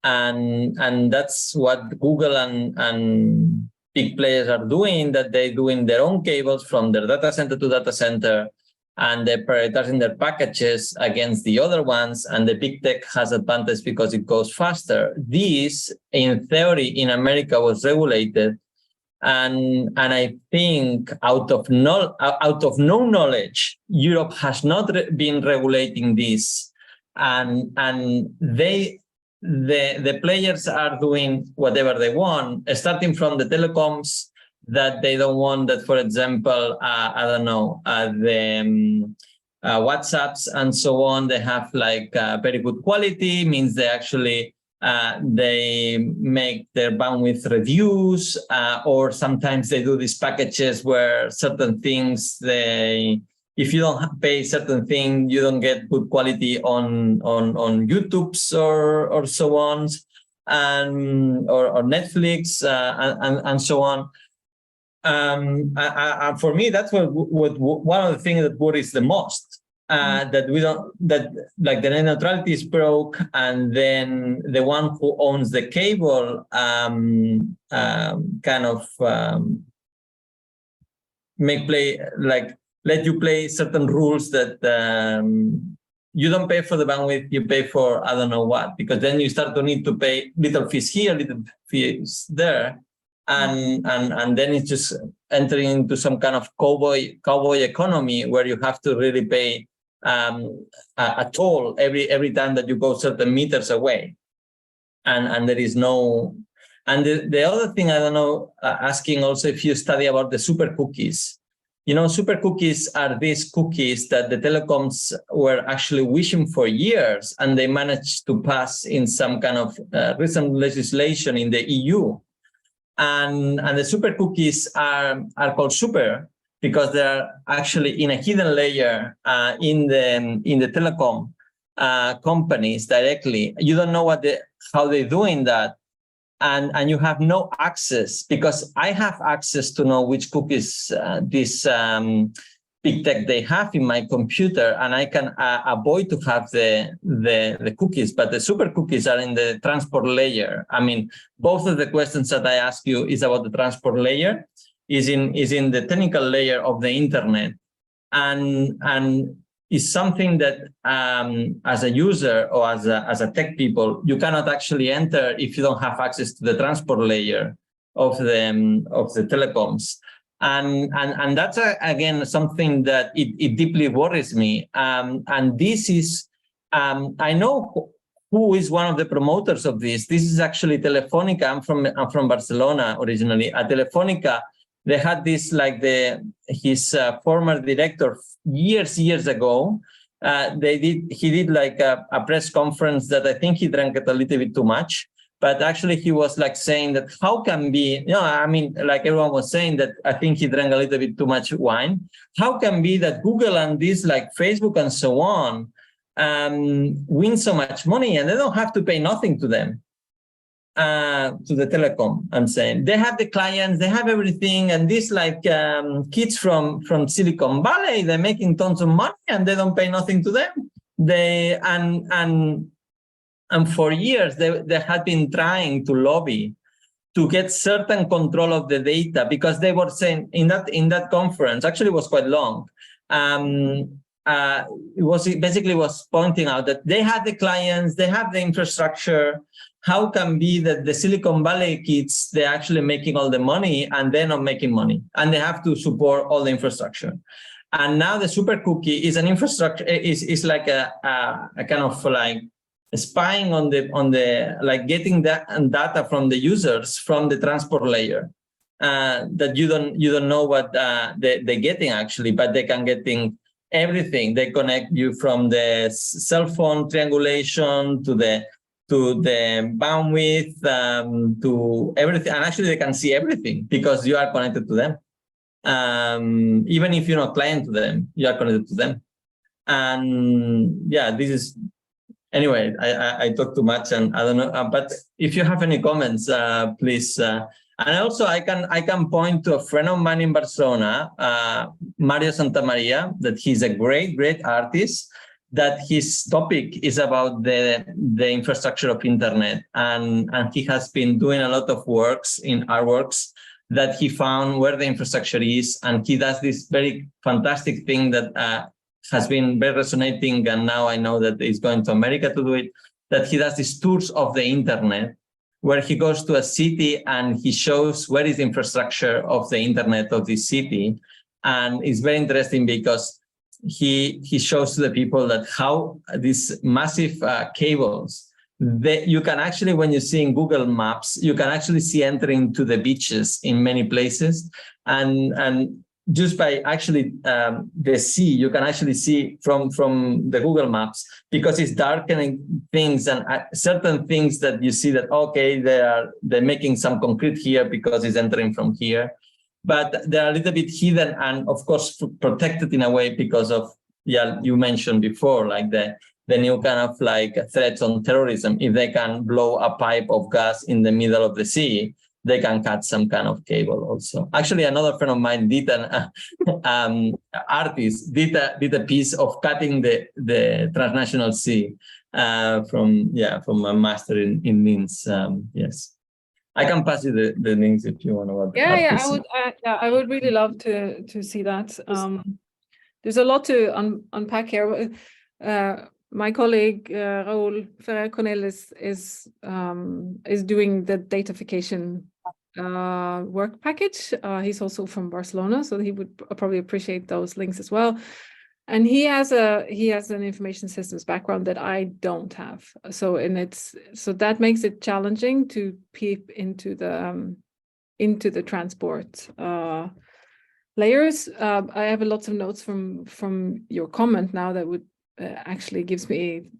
And that's what Google and big players are doing, that they're doing their own cables from their data center to data center, and they're prioritizing their packages against the other ones, and the big tech has advantage because it goes faster. This, in theory, in America was regulated, and I think out of no knowledge, Europe has not been regulating this, and the players are doing whatever they want, starting from the telecoms that they don't want that, for example, I don't know, the WhatsApps and so on, they have like very good quality, means they actually, they make their bandwidth reduce, or sometimes they do these packages where certain things, if you don't pay certain thing, you don't get good quality on YouTube's or so on, and or Netflix and so on. For me, that's what one of the things that worries the most. That like the net neutrality is broke, and then the one who owns the cable kind of let you play certain rules that you don't pay for the bandwidth, you pay for I don't know what, because then you start to need to pay little fees here, little fees there, and then it's just entering into some kind of cowboy economy where you have to really pay a toll every time that you go certain meters away, and there is no. And the other thing, I don't know, asking also if you study about the super cookies. You know, super cookies are these cookies that the telecoms were actually wishing for years, and they managed to pass in some kind of recent legislation in the EU. And the super cookies are called super because they're actually in a hidden layer in the telecom companies directly. You don't know how they're doing that. And you have no access, because I have access to know which cookies this big tech they have in my computer, and I can avoid to have the cookies. But the super cookies are in the transport layer. I mean, both of the questions that I ask you is about the transport layer, is in the technical layer of the internet, and is something that as a user or as a tech people, you cannot actually enter if you don't have access to the transport layer of the telecoms. And that's again something that it deeply worries me. And this is I know who is one of the promoters of this. This is actually Telefonica. I'm from Barcelona originally. At Telefonica, they had this, like his former director years ago. He did like a press conference that I think he drank it a little bit too much. But actually, he was like saying that how can be, I mean, like everyone was saying that I think he drank a little bit too much wine. How can be that Google and this like Facebook and so on win so much money and they don't have to pay nothing to them? To the telecom, I'm saying they have the clients, they have everything, and these like kids from Silicon Valley, they're making tons of money and they don't pay nothing to them. They and for years they had been trying to lobby to get certain control of the data, because they were saying in that conference, actually it was quite long. It was pointing out that they had the clients, they have the infrastructure. How can be that the Silicon Valley kids, they're actually making all the money and they're not making money, and they have to support all the infrastructure? And now the super cookie is an infrastructure, is like a kind of like spying on the like getting that data from the users from the transport layer, that you don't know what they're getting actually, but they can getting everything. They connect you from the cell phone triangulation to to the bandwidth, to everything. And actually they can see everything because you are connected to them. Even if you're not client to them, you are connected to them. And yeah, this is, anyway, I talk too much and I don't know, but if you have any comments, please. And also I can point to a friend of mine in Barcelona, Mario Santamaria, that he's a great artist, that his topic is about the infrastructure of internet. And he has been doing a lot of works in artworks that he found where the infrastructure is. And he does this very fantastic thing that has been very resonating. And now I know that he's going to America to do it, that he does these tours of the internet, where he goes to a city and he shows where is the infrastructure of the internet of this city. And it's very interesting because he shows to the people that how these massive cables, you can actually, when you see in Google Maps, you can actually see entering to the beaches in many places. And just by actually the sea, you can actually see from the Google Maps, because it's darkening things and certain things that you see that, okay, they're making some concrete here because it's entering from here. But they're a little bit hidden and of course protected in a way because of, yeah, you mentioned before, like the new kind of like threats on terrorism. If they can blow a pipe of gas in the middle of the sea, they can cut some kind of cable also. Actually, another friend of mine did artist did a piece of cutting the transnational sea from a master in Linz. Yes, I can pass you the links if you want to. I would really love to see that. There's a lot to unpack here. My colleague Raúl Ferrer Cornell is doing the datafication work package. He's also from Barcelona, so he would probably appreciate those links as well. And he has an information systems background that I don't have. So that makes it challenging to peep into the transport layers. I have lots of notes from your comment now that would actually gives me,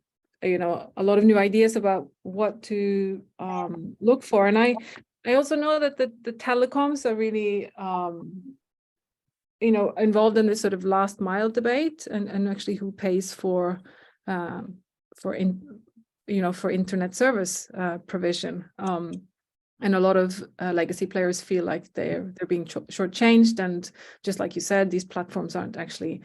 a lot of new ideas about what to look for. And I also know that the telecoms are really involved in this sort of last mile debate and actually who pays for internet service provision. And a lot of legacy players feel like they're being shortchanged, and just like you said, these platforms aren't actually.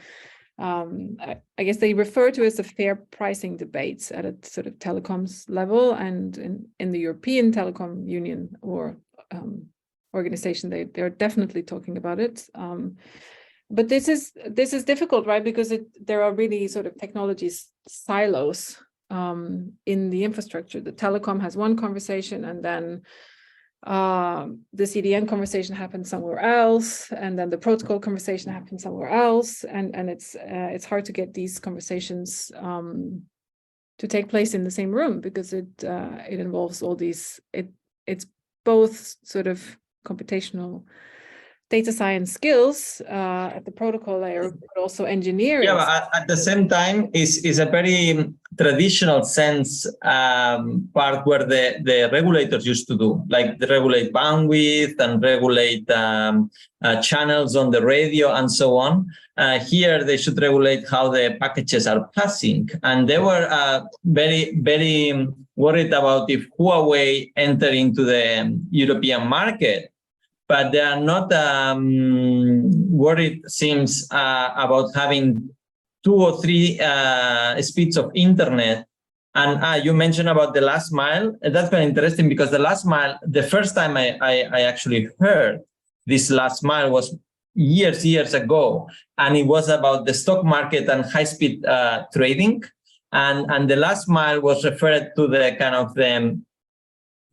I guess they refer to as the fair pricing debates at a sort of telecoms level, and in the European Telecom Union or organization, they're definitely talking about it. But this is difficult, right? Because there are really sort of technology silos in the infrastructure. The telecom has one conversation, and then the CDN conversation happens somewhere else, and then the protocol conversation happens somewhere else, and it's hard to get these conversations to take place in the same room, because it involves all these. It's both sort of computational data science skills at the protocol layer, but also engineering. Yeah, but at the same time, is a very traditional sense part where the regulators used to do, like they regulate bandwidth and regulate channels on the radio and so on. Here, they should regulate how the packages are passing. And they were very, very worried about if Huawei enter into the European market. But they are not worried, seems, about having 2 or 3 speeds of internet. And you mentioned about the last mile. That's very interesting, because the last mile, the first time I actually heard this last mile was years ago. And it was about the stock market and high-speed trading. And the last mile was referred to the kind of the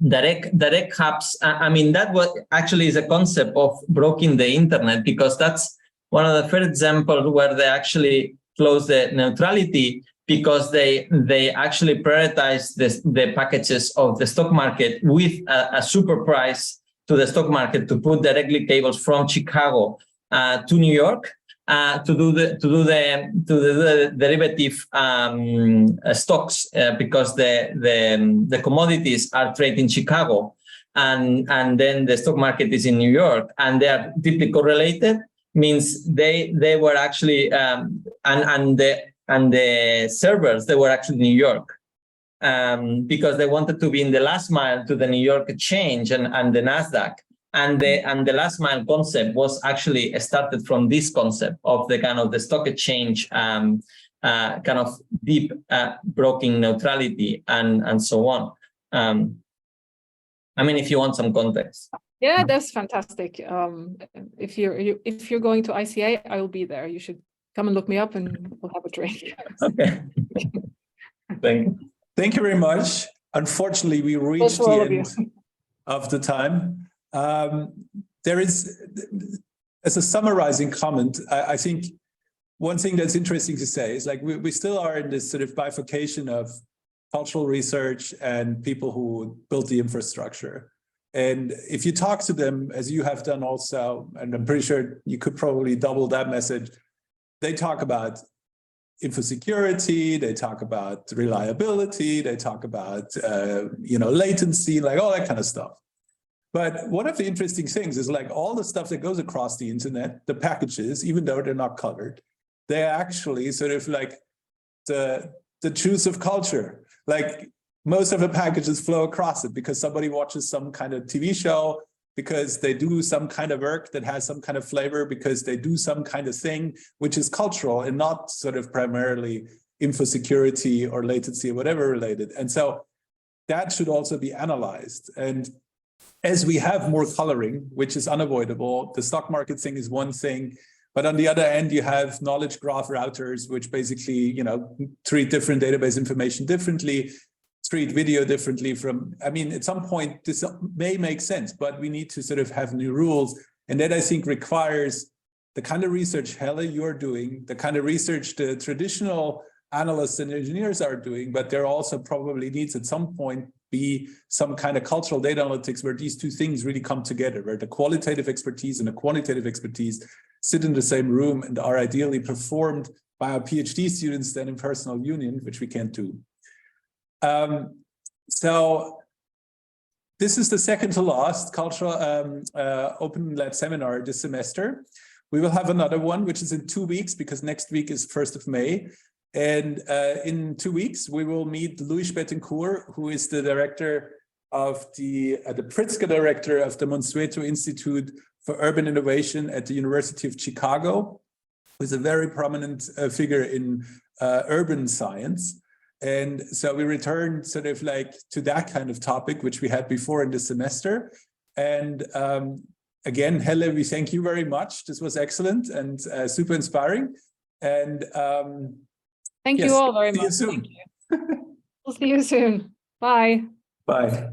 direct hubs. I mean, that was actually is a concept of broking the internet, because that's one of the first examples where they actually close the neutrality, because they actually prioritize the packages of the stock market with a super price to the stock market to put directly cables from Chicago to New York. to do the derivative stocks because the commodities are traded in Chicago, and then the stock market is in New York, and they are deeply correlated. Means they were actually and the servers, they were actually New York, because they wanted to be in the last mile to the New York exchange and the Nasdaq. And the last mile concept was actually started from this concept of the kind of the stock exchange, kind of deep broking neutrality and so on. I mean, if you want some context. Yeah, that's fantastic. If you're going to ICA, I will be there. You should come and look me up, and we'll have a drink. Okay. Thank you. Thank you very much. Unfortunately, we reached the end of the time. There is, as a summarizing comment, I think one thing that's interesting to say is like we still are in this sort of bifurcation of cultural research and people who built the infrastructure. And if you talk to them, as you have done also, and I'm pretty sure you could probably double that message, they talk about infosecurity, they talk about reliability, they talk about latency, like all that kind of stuff. But one of the interesting things is like all the stuff that goes across the internet, the packages, even though they're not covered, they're actually sort of like the juice of culture. Like most of the packages flow across it because somebody watches some kind of TV show, because they do some kind of work that has some kind of flavor, because they do some kind of thing which is cultural and not sort of primarily infosecurity or latency or whatever related. And so that should also be analyzed. And as we have more coloring, which is unavoidable, the stock market thing is one thing, but on the other end, you have knowledge graph routers, which basically, treat different database information differently, treat video differently from, at some point, this may make sense, but we need to sort of have new rules. And that I think requires the kind of research, Helle, you're doing, the kind of research the traditional analysts and engineers are doing, but there also probably needs at some point be some kind of cultural data analytics where these two things really come together, where the qualitative expertise and the quantitative expertise sit in the same room and are ideally performed by our PhD students then in personal union, which we can't do. So this is the second to last cultural open lab seminar this semester. We will have another one, which is in 2 weeks, because next week is 1st of May. And in 2 weeks, we will meet Louis Bettencourt, who is the director of the Pritzker director of the Monsueto Institute for Urban Innovation at the University of Chicago, who is a very prominent figure in urban science. And so we returned sort of like to that kind of topic, which we had before in the semester. And again, Helle, we thank you very much. This was excellent and super inspiring. And thank you all very much. See you soon. We'll see you soon. Bye. Bye.